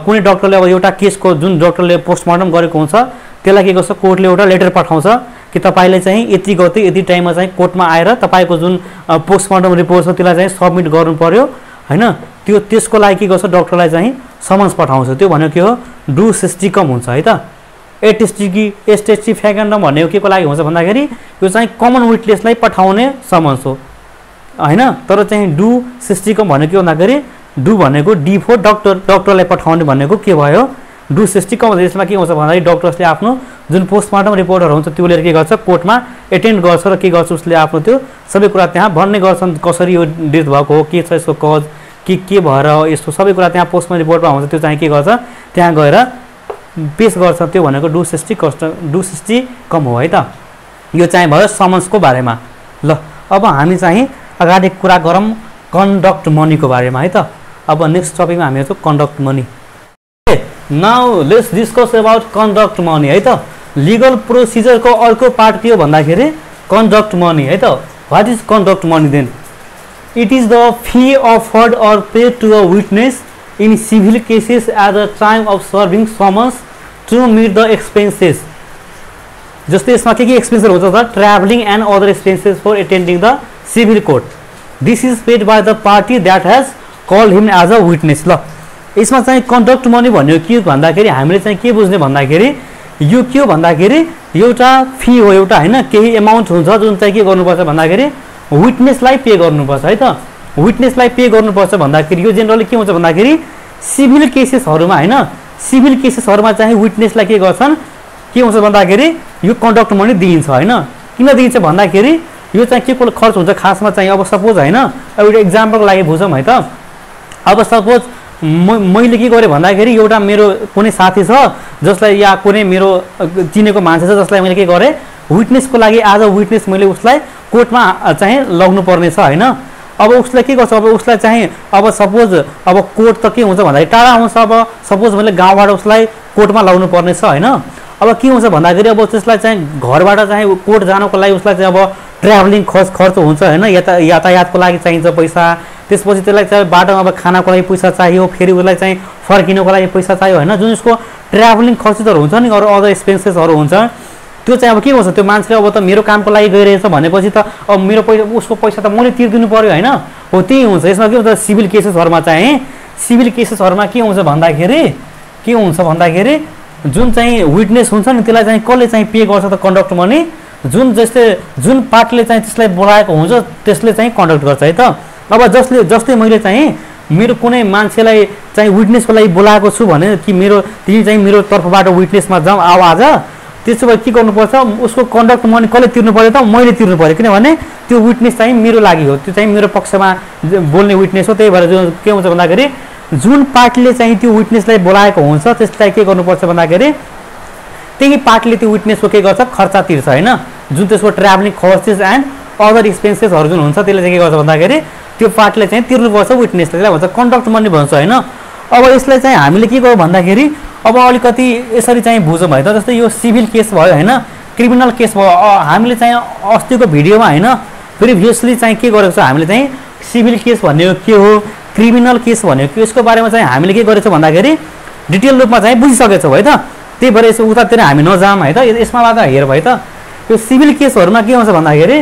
कुनै डक्टरले अब एउटा केसको जुन डक्टरले पोस्टमार्टम गरेको हुन्छ त्यसलाई के गर्छ कोर्टले एउटा लेटर पठाउँछ कि तपाईँले चाहिँ यति गते यति टाइममा चाहिँ कोर्टमा आएर तपाईँको जुन पोस्टमार्टम रिपोर्ट छ त्यसलाई चाहिँ सबमिट गर्नु पर्यो होइन। त्यसको लागि के गर्छ डक्टरलाई चाहिँ समन्स पठाउँछ। त्यो भनेको के हो डु सेस्टिकम हुन्छ है त। टेस्टिफिक्यान्डम भनेको के को लागि हुन्छ भन्दाखेरि यो चाहिँ कमन विटनेसलाई पठाउने समन्स हो होइन। तर चाहिँ डु सेस्टिकम भनेको के भन्दाखेरि डु भनेको डी फोर डक्टरलाई पठाउने भनेको के भयो डु सेस्टिकम। यसमा के हुन्छ भन्दाखेरि डक्टर्सले आफ्नो जुन पोस्टमार्टम रिपोर्टहरू हुन्छ त्यो लिएर के गर्छ कोर्टमा एटेन्ड गर्छ र के गर्छ उसले आफ्नो त्यो सबै कुरा त्यहाँ भन्ने गर्छन् कसरी यो डेथ भएको हो के छ यसको कज के भएर यस्तो सबै कुरा त्यहाँ पोस्टमार्टम रिपोर्टमा हुन्छ। त्यो चाहिँ के गर्छ त्यहाँ गएर पेस गर्छ। त्यो भनेको डु सेस्टिकम हो है त। यो चाहिँ भयो समन्सको बारेमा। ल अब हामी चाहिँ अगाडि कुरा गरौँ कन्डक्ट मनीको बारेमा है त। अब नेक्स्ट टपिकमा हामी हेर्छौँ conduct money. Now let's discuss about conduct money है त। लिगल प्रोसिजरको अर्को पार्ट के हो भन्दाखेरि कन्डक्ट मनी है त। What is conduct money then? It is the fee offered or paid to a witness in civil cases at the time of serving summons to meet the expenses. जस्तै यसमा के expenses हुन्छ त travelling and other expenses for attending the civil court. This is paid by the party that has call him as a witness. ल यसमा चाहिँ conduct money भन्यो के भन्दाखेरि हामीले चाहिँ के बुझ्ने भन्दाखेरि यो के हो भन्दाखेरि एउटा फी हो एउटा होइन केही एमाउन्ट हुन्छ जुन चाहिँ के गर्नुपर्छ भन्दाखेरि विटनेसलाई पे गर्नुपर्छ है त। विटनेसलाई पे गर्नुपर्छ भन्दाखेरि यो जेनरली के हुन्छ भन्दाखेरि सिभिल केसेसहरूमा होइन सिभिल केसेसहरूमा चाहिँ विटनेसलाई के गर्छन् के हुन्छ भन्दाखेरि यो कन्डक्ट मनी दिइन्छ होइन। किन दिइन्छ भन्दाखेरि यो चाहिँ के को खर्च हुन्छ खासमा चाहिँ अब सपोज होइन एउटा इक्जाम्पलको लागि बुझौँ है त। अब सपोज मैले के गरेँ भन्दाखेरि एउटा मेरो कुनै साथी छ जसलाई या कुनै मेरो चिनेको मान्छे छ जसलाई मैले के गरेँ विटनेसको लागि एज अ विटनेस मैले उसलाई कोर्टमा चाहिँ लग्नु पर्ने छ होइन। अब उसलाई के गर्छ अब उसलाई चाहिँ अब सपोज अब कोर्ट त के हुन्छ भन्दाखेरि टाढा हुन्छ। अब सपोज मैले गाउँबाट उसलाई कोर्टमा लग्नु पर्ने छ होइन। अब के हुन्छ भन्दाखेरि अब त्यसलाई चाहिँ घरबाट चाहिँ कोर्ट जानको लागि उसलाई चाहिँ अब ट्राभलिङ खर्च हुन्छ होइन यातायातको लागि चाहिन्छ पैसा। त्यसपछि त्यसलाई चाहिँ बाटोमा अब खानाको लागि पैसा चाहियो फेरि उसलाई चाहिँ फर्किनको लागि पैसा चाहियो होइन। जुन उसको ट्राभलिङ खर्चहरू हुन्छ नि अरू अदर एक्सपेन्सेसहरू हुन्छ त्यो चाहिँ अब के हुन्छ त्यो मान्छेले अब त मेरो कामको लागि गइरहेछ भनेपछि त अब मेरो पैसा उसको पैसा त मैले तिर्दिनु पर्यो होइन। हो त्यही हुन्छ यसमा के हुन्छ सिभिल केसेसहरूमा चाहिँ सिभिल केसेसहरूमा के हुन्छ भन्दाखेरि जुन चाहिँ विटनेस हुन्छ नि त्यसलाई चाहिँ कसले चाहिँ पे गर्छ त कन्डक्ट मनी जुन पार्टीले चाहिँ त्यसलाई बोलाएको हुन्छ त्यसले चाहिँ कन्डक्ट गर्छ है त। अब जस्तै मैले चाहिँ मेरो कुनै मान्छेलाई चाहिँ विटनेसको लागि बोलाएको छु भने कि तिमी चाहिँ मेरो तर्फबाट विटनेसमा जाऊ आऊ आज, त्यसो भए के गर्नुपर्छ उसको कन्डक्ट मनी कसले तिर्नु पर्यो त मैले तिर्नु पर्यो, किनभने त्यो विटनेस चाहिँ मेरो लागि हो, त्यो चाहिँ मेरो पक्षमा बोल्ने विटनेस हो। त्यही भएर के हुन्छ भन्दाखेरि जुन पार्टीले चाहिँ त्यो विटनेसलाई बोलाएको हुन्छ त्यसलाई के गर्नुपर्छ भन्दाखेरि त्यही पार्टीले त्यो विटनेसको के गर्छ खर्चा तिर्छ होइन, जुन त्यसको ट्राभलिङ खर्चेस एन्ड अदर एक्सपेन्सेसहरू जुन हुन्छ त्यसले चाहिँ के गर्छ भन्दाखेरि त्यो पार्टीले चाहिँ तिर्नुपर्छ विटनेसले, त्यसलाई भन्छ कन्डक्ट मनी भन्छ होइन। अब यसलाई चाहिँ हामीले के गर्यो भन्दाखेरि अब अलिकति यसरी चाहिँ बुझौँ है त, जस्तै यो सिभिल केस भयो होइन, क्रिमिनल केस भयो। हामीले चाहिँ अस्तिको भिडियोमा होइन प्रिभियसली चाहिँ के गरेको छ हामीले चाहिँ सिभिल केस भनेको के हो, क्रिमिनल केस भनेको के, यसको बारेमा चाहिँ हामीले के गरेछौँ भन्दाखेरि डिटेल रूपमा चाहिँ बुझिसकेछौँ है त। त्यही भएर यसो उतातिर हामी नजाऊँ है त, यसमा मात्र हेर भयो त। यो सिभिल केसहरूमा के हुन्छ भन्दाखेरि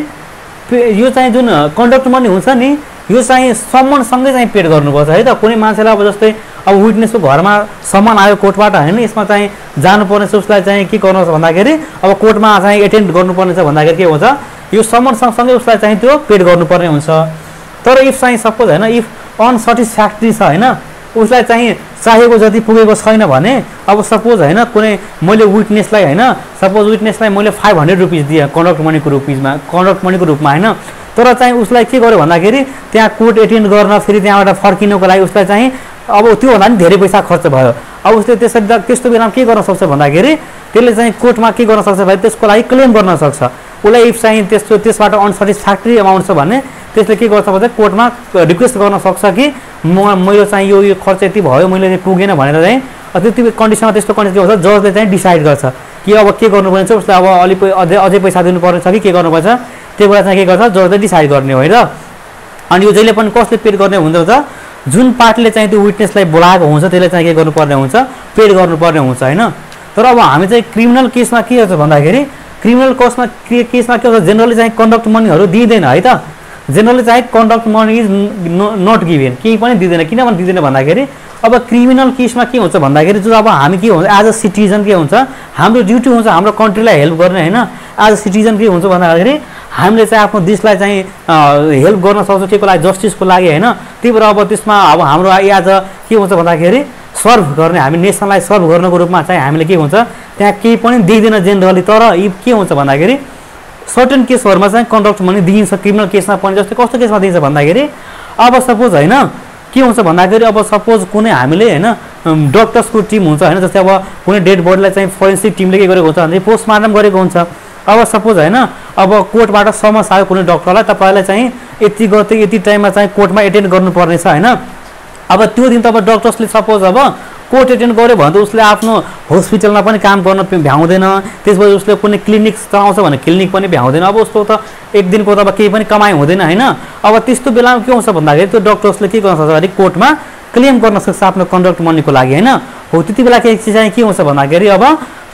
यो चाहिँ जुन कन्डक्ट मनी हुन्छ नि यो चाहिँ सम्मानसँगै चाहिँ पेड गर्नुपर्छ है त। कुनै मान्छेलाई अब जस्तै अब विटनेसको घरमा सम्मान आयो कोर्टबाट होइन, यसमा चाहिँ जानुपर्ने छ, उसलाई चाहिँ के गर्नुपर्छ भन्दाखेरि अब कोर्टमा चाहिँ एटेन्ड गर्नुपर्ने छ भन्दाखेरि के हुन्छ यो सम्मान सँगसँगै उसलाई चाहिँ त्यो पेड गर्नुपर्ने हुन्छ। तर इफ चाहिँ सपोज होइन इफ अनसेटिस्फ्याक्ट्री छ होइन, उसलाई चाहिँ चाहिएको जति पुगेको छैन भने अब सपोज होइन कुनै मैले विटनेसलाई होइन सपोज विटनेसलाई मैले 500 रुपिस दिएँ कन्डक्ट मनीको रूपमा होइन, तर चाहिँ उसलाई के गर्यो भन्दाखेरि त्यहाँ कोर्ट एटेन्ड गर्न फेरि त्यहाँबाट फर्किनको लागि उसलाई चाहिँ अब त्योभन्दा पनि धेरै पैसा खर्च भयो। अब उसले त्यस्तो बेलामा के गर्न सक्छ भन्दाखेरि त्यसले चाहिँ कोर्टमा के गर्न सक्छ भने त्यसको लागि क्लेम गर्न सक्छ। उसलाई इफ चाहिँ त्यसबाट अनसेटिस्फ्याक्ट्री अमाउन्ट छ भने त्यसले के गर्छ भने कोर्टमा रिक्वेस्ट गर्न सक्छ कि मेरो चाहिँ यो खर्च यति भयो मैले पुगेन भनेर चाहिँ त्यति कन्डिसनमा त्यस्तो कन्डिसन के हुन्छ जजले चाहिँ डिसाइड गर्छ कि अब के गर्नुपर्ने छ, उसलाई अब अलिक अझै पैसा दिनुपर्ने छ कि के गर्नुपर्छ, त्यो बेला चाहिँ के गर्छ जजले डिसाइड गर्ने हो र। अनि यो जहिले पनि कसले पेड गर्ने हुन्छ जुन पार्टीले चाहिँ त्यो विटनेसलाई बोलाएको हुन्छ त्यसले चाहिँ के गर्नुपर्ने हुन्छ पेड गर्नुपर्ने हुन्छ होइन। तर अब हामी चाहिँ क्रिमिनल केसमा के हुन्छ भन्दाखेरि क्रिमिनल केसमा के हुन्छ जेनरली चाहिँ कन्डक्ट मनीहरू दिँदैन है त। जेनरली चाहिँ conduct money is not given, केही पनि दिँदैन। किनभने दिँदैन भन्दाखेरि अब क्रिमिनल केसमा के हुन्छ भन्दाखेरि जो अब हामी के हुन्छ एज अ सिटिजन के हुन्छ हाम्रो ड्युटी हुन्छ हाम्रो कन्ट्रीलाई हेल्प गर्ने होइन। एज अ सिटिजन के हुन्छ भन्दाखेरि हामीले चाहिँ आफ्नो देशलाई चाहिँ हेल्प गर्न सक्छौँ केको लागि जस्टिसको लागि होइन। त्यही भएर अब त्यसमा अब हाम्रो एज अ के हुन्छ भन्दाखेरि सर्भ गर्ने हामी नेसनलाई सर्भ गर्नको रूपमा चाहिँ हामीले के हुन्छ त्यहाँ केही पनि दिँदैन जेनरली। तर यी के हुन्छ भन्दाखेरि सर्टेन केसहरूमा चाहिँ कन्डक्ट मनी दिइन्छ क्रिमिनल केसमा पनि। जस्तै कस्तो केसमा दिइन्छ भन्दाखेरि अब सपोज होइन के हुन्छ भन्दाखेरि अब सपोज कुनै हामीले होइन डक्टर्सको टिम हुन्छ होइन, जस्तै अब कुनै डेड बडीलाई चाहिँ फोरेन्सिक टिमले के गरेको हुन्छ भने पोस्टमार्टम गरेको हुन्छ। अब सपोज होइन अब कोर्टबाट समस्या आयो कुनै डक्टरलाई तपाईँलाई चाहिँ यति गते यति टाइममा चाहिँ कोर्टमा एटेन्ड गर्नुपर्ने छ होइन। अब त्यो दिन त अब डक्टर्सले सपोज अब कोर्ट एटेन्ड गर्यो भने त उसले आफ्नो हस्पिटलमा पनि काम गर्न भ्याउँदैन, त्यसपछि उसले कुनै क्लिनिक चलाउँछ भने क्लिनिक पनि भ्याउँदैन। अब उसको त एक दिनको त अब केही पनि कमाइ हुँदैन होइन। अब त्यस्तो बेलामा के हुन्छ भन्दाखेरि त्यो डक्टर्सले के गर्न सक्छ भने कोर्टमा क्लेम गर्न सक्छ आफ्नो कन्डक्ट मनीको लागि होइन। हो त्यति बेला चाहिँ के हुन्छ भन्दाखेरि अब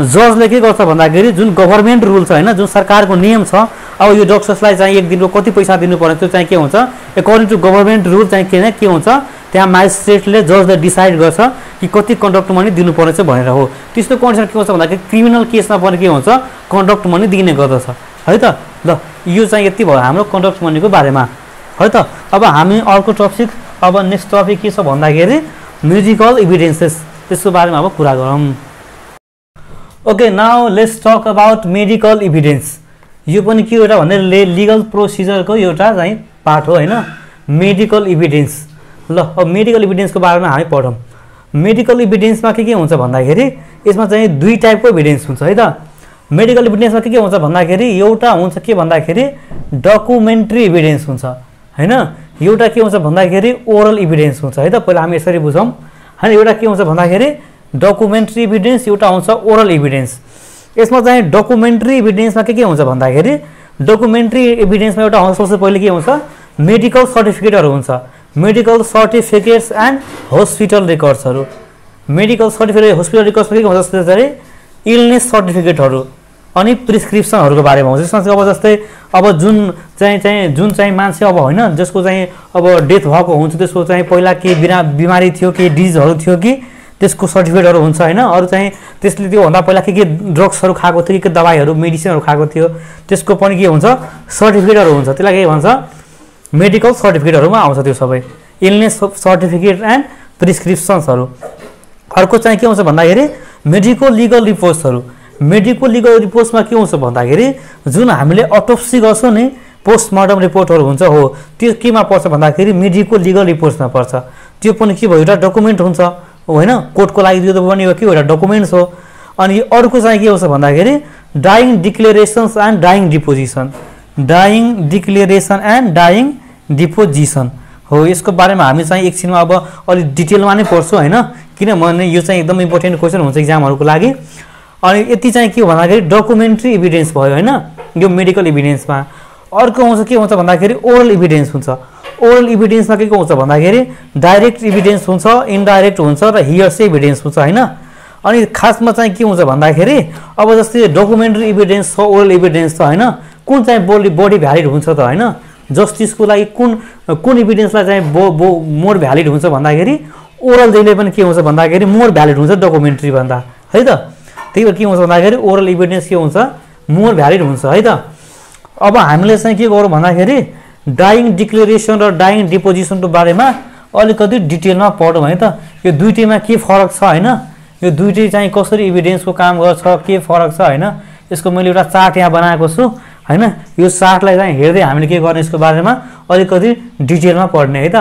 जजले के गर्छ भन्दाखेरि जुन गभर्मेन्ट रुल छ होइन जुन सरकारको नियम छ अब यो डक्टर्सलाई चाहिँ एक दिनको कति पैसा दिनुपर्ने त्यो चाहिँ के हुन्छ एकर्डिङ टु गभर्मेन्ट रुल चाहिँ के हुन्छ त्यहाँ म्याजिस्ट्रेटले जजले डिसाइड गर्छ कि कति कन्डक्ट मनी दिनुपर्ने छ भनेर हो। त्यस्तो कन्डिसन के हुन्छ भन्दाखेरि क्रिमिनल केसमा पनि के हुन्छ कन्डक्ट मनी दिने गर्दछ है त। ल यो चाहिँ यति भयो हाम्रो कन्डक्ट मनीको बारेमा है त। अब हामी अर्को टपिक अब नेक्स्ट टपिक के छ भन्दाखेरि मेडिकल इभिडेन्सेस, त्यसको बारेमा अब कुरा गरौँ। Okay now let's talk about medical evidence. यो पनि के एउटा भने लिगल प्रोसिजरको एउटा चाहिँ पार्ट हो होइन मेडिकल इभिडेन्स। ल अब मेडिकल इभिडेन्सको बारेमा हामी पढौँ। मेडिकल इभिडेन्समा के हुन्छ भन्दाखेरि यसमा चाहिँ दुई टाइपको इभिडेन्स हुन्छ है त। मेडिकल इभिडेन्समा के हुन्छ भन्दाखेरि एउटा हुन्छ के भन्दाखेरि डकुमेन्ट्री इभिडेन्स हुन्छ होइन, एउटा के हुन्छ भन्दाखेरि ओरल इभिडेन्स हुन्छ है त। पहिला हामी यसरी बुझौँ होइन। एउटा के हुन्छ भन्दाखेरि डकुमेन्ट्री इभिडेन्स, एउटा हुन्छ ओरल इभिडेन्स। यसमा चाहिँ डकुमेन्ट्री इभिडेन्समा के हुन्छ भन्दाखेरि डकुमेन्ट्री इभिडेन्समा एउटा सबसे पहिले के हुन्छ मेडिकल सर्टिफिकेटहरू हुन्छ, मेडिकल सर्टिफिकेट्स एन्ड हस्पिटल रेकर्ड्सहरू। मेडिकल सर्टिफिकेट हस्पिटल रेकर्ड्समा के हुन्छ जस्तै इलनेस सर्टिफिकेटहरू अनि प्रिस्क्रिप्सनहरूको बारेमा हुन्छ। यसमा चाहिँ अब जस्तै अब जुन चाहिँ मान्छे अब होइन जसको चाहिँ अब डेथ भएको हुन्छ त्यसको चाहिँ पहिला के बिमारी थियो के डिजिजहरू थियो कि त्यसको सर्टिफिकेटहरू हुन्छ होइन। अरू चाहिँ त्यसले त्योभन्दा पहिला के ड्रग्सहरू खाएको थियो, के दबाईहरू मेडिसिनहरू खाएको थियो, त्यसको पनि के हुन्छ सर्टिफिकेटहरू हुन्छ। त्यसलाई के भन्छ मेडिकल सर्टिफिकेटहरूमा आउँछ त्यो सबै, इलनेस सर्टिफिकेट एन्ड प्रिस्क्रिप्सन्सहरू। अर्को चाहिँ के हुन्छ भन्दाखेरि मेडिकल लिगल रिपोर्ट्सहरू। मेडिकल लिगल रिपोर्ट्समा के हुन्छ भन्दाखेरि जुन हामीले अटोप्सी गर्छौँ नि पोस्टमार्टम रिपोर्टहरू हुन्छ हो, त्यो केमा पर्छ भन्दाखेरि मेडिकल लिगल रिपोर्ट्समा पर्छ। त्यो पनि के भयो एउटा डकुमेन्ट हुन्छ होइन, कोर्टको लागि त्यो पनि के हो एउटा डकुमेन्ट्स हो। अनि अर्को चाहिँ के हुन्छ भन्दाखेरि dying declarations and dying deposition. Dying declaration and dying deposition हो, यसको बारेमा हामी चाहिँ एकछिनमा अब अलिक डिटेलमा नै पढ्छौँ होइन, किनभने यो चाहिँ एकदम इम्पोर्टेन्ट क्वेसन हुन्छ इक्जामहरूको लागि। अनि यति चाहिँ के हो भन्दाखेरि डकुमेन्ट्री इभिडेन्स भयो होइन यो मेडिकल इभिडेन्समा। अर्को हुन्छ के हुन्छ भन्दाखेरि ओरल इभिडेन्स हुन्छ। ओरल इभिडेन्समा के हुन्छ भन्दाखेरि डाइरेक्ट इभिडेन्स हुन्छ, इन्डाइरेक्ट हुन्छ र हियरसे इभिडेन्स हुन्छ होइन। अनि खासमा चाहिँ के हुन्छ भन्दाखेरि अब जस्तै डकुमेन्ट्री इभिडेन्स छ, ओरल इभिडेन्स छ होइन, कुन चाहिँ बढी भ्यालिड हुन्छ त होइन, जस्टिसको लागि कुन इभिडेन्सलाई चाहिँ मोर भ्यालिड हुन्छ भन्दाखेरि ओरल जहिले पनि के हुन्छ भन्दाखेरि मोर भ्यालिड हुन्छ डकुमेन्ट्री भन्दा है त। त्यही भएर के हुन्छ भन्दाखेरि ओरल इभिडेन्स के हुन्छ मोर भ्यालिड हुन्छ है त। अब हामीले चाहिँ के गरौँ भन्दाखेरि डाइङ डिक्लेरेसन र डाइङ डिपोजिसनको बारेमा अलिकति डिटेलमा पढौँ है त। यो दुईटैमा के फरक छ होइन, यो दुईटै चाहिँ कसरी इभिडेन्सको काम गर्छ, के फरक छ होइन, यसको मैले एउटा चार्ट यहाँ बनाएको छु होइन। यो चार्टलाई चाहिँ हेर्दै हामीले के गर्ने यसको बारेमा अलिकति डिटेलमा पढ्ने है त।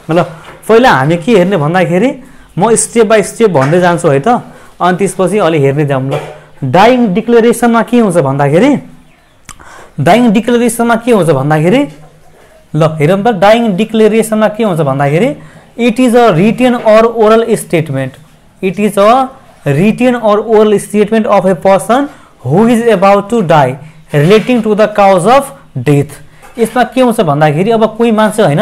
मतलब पहिला हामी के हेर्ने भन्दाखेरि म स्टेप बाई स्टेप भन्दै जान्छु है त, अनि त्यसपछि अलि हेर्दै जाउँ ल। डाइङ डिक्लेरेसनमा के हुन्छ भन्दाखेरि डाइङ डिक्लेरेसनमा के हुन्छ भन्दाखेरि ल हेरौँ त। डाइङ डिक्लेरेसनमा के हुन्छ भन्दाखेरि it is a written or oral statement. It is a written or oral statement of a person who is about to die relating to the cause of death. यसमा के हुन्छ भन्दाखेरि अब कोही मान्छे होइन,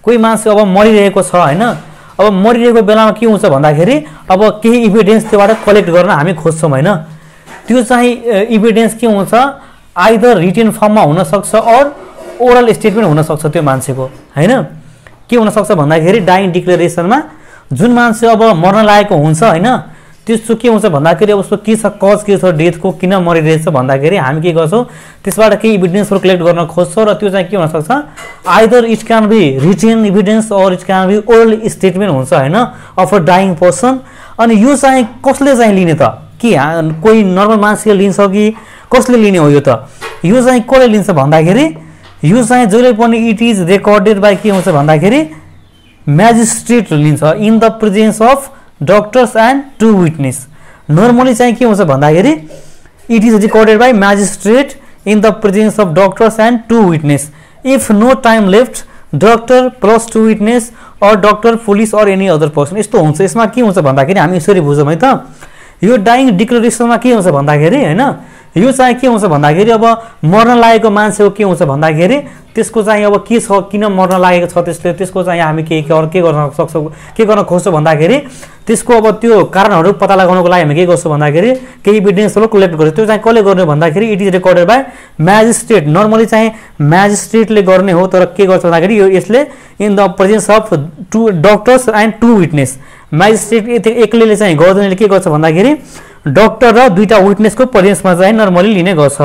कोही मान्छे अब मरिरहेको छ होइन, अब मरिरहेको बेलामा के हुन्छ भन्दाखेरि अब केही इभिडेन्स त्योबाट कलेक्ट गर्न हामी खोज्छौँ होइन। त्यो चाहिँ इभिडेन्स के हुन्छ आइदर रिटेन फर्ममा हुनसक्छ अर ओरल स्टेटमेन्ट हुनसक्छ त्यो मान्छेको होइन। के हुनसक्छ भन्दाखेरि डाइङ डिक्लेरेसनमा जुन मान्छे अब मर्न लागेको हुन्छ होइन, त्यसो के हुन्छ भन्दाखेरि अब उसको के छ कज, के छ डेथको, किन मरिरहेछ भन्दाखेरि हामी के गर्छौँ त्यसबाट केही इभिडेन्सहरू कलेक्ट गर्न खोज्छौँ र त्यो चाहिँ के हुनसक्छ either it can be written evidence or it can be oral statement हुन्छ होइन अफ अ डाइङ पर्सन। अनि यो चाहिँ कसले चाहिँ लिने त, कि कोही नर्मल मान्छेले लिन्छ कि कसले लिने हो यो त? यो चाहिँ कसले लिन्छ भन्दाखेरि यो चाहिँ जहिले पनि इट इज रेकर्डेड बाई के हुन्छ भन्दाखेरि म्याजिस्ट्रेट लिन्छ in the presence of doctors and two witness. Normally चाहिँ के हुन्छ भन्दाखेरि it is recorded by magistrate in the presence of doctors and two witness if no time left doctor plus two witness or doctor police or any other person. यस्तो हुन्छ। यसमा के हुन्छ भन्दाखेरि हामी यसरी बुझौँ है त। यो डाइङ डिक्लेरेसनमा के हुन्छ भन्दाखेरि होइन यो चाहिँ के हुन्छ भन्दाखेरि अब मर्न लागेको मान्छेको के हुन्छ भन्दाखेरि त्यसको चाहिँ अब के छ, किन मर्न लागेको छ त्यसले, त्यसको चाहिँ हामी के गर्न सक्छौँ, के गर्न खोज्छौँ भन्दाखेरि त्यसको अब त्यो कारणहरू पत्ता लगाउनको लागि हामी के गर्छौँ भन्दाखेरि केही इभिडेन्सहरू कलेक्ट गर्छौँ। त्यो चाहिँ कसले गर्ने भन्दाखेरि it is recorded by magistrate. Normally चाहिँ म्याजिस्ट्रेटले गर्ने हो, तर के गर्छ भन्दाखेरि यो यसले in the presence of two doctors and two witness. Magistrate एक्लैले चाहिँ गर्दैनले के गर्छ भन्दाखेरि डक्टर र दुईटा विटनेसको प्रेजेन्समा चाहिँ नर्मली लिने गर्छ।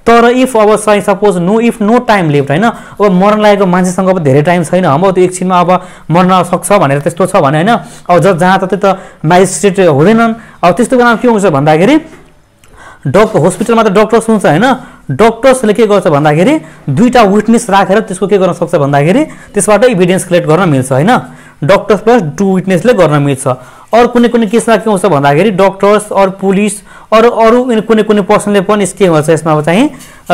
तर इफ अब चाहिँ suppose if no time left होइन, अब मर्न लागेको मान्छेसँग अब धेरै टाइम छैन, अब त्यो एकछिनमा अब मर्न सक्छ भनेर त्यस्तो छ भने होइन, अब जहाँ त त्यो त म्याजिस्ट्रेट हुँदैनन्। अब त्यस्तो बेलामा के हुन्छ भन्दाखेरि हस्पिटलमा त डक्टर्स हुन्छ होइन, डक्टर्सले के गर्छ भन्दाखेरि दुईटा विटनेस राखेर त्यसको के गर्न सक्छ भन्दाखेरि त्यसबाट इभिडेन्स कलेक्ट गर्न मिल्छ होइन। डक्टर्स प्लस टु विटनेसले गर्न मिल्छ। अरू कुनै केसमा के हुन्छ भन्दाखेरि डक्टर्स अरू पुलिस अरू कुनै पर्सनले पनि के हुन्छ यसमा चाहिँ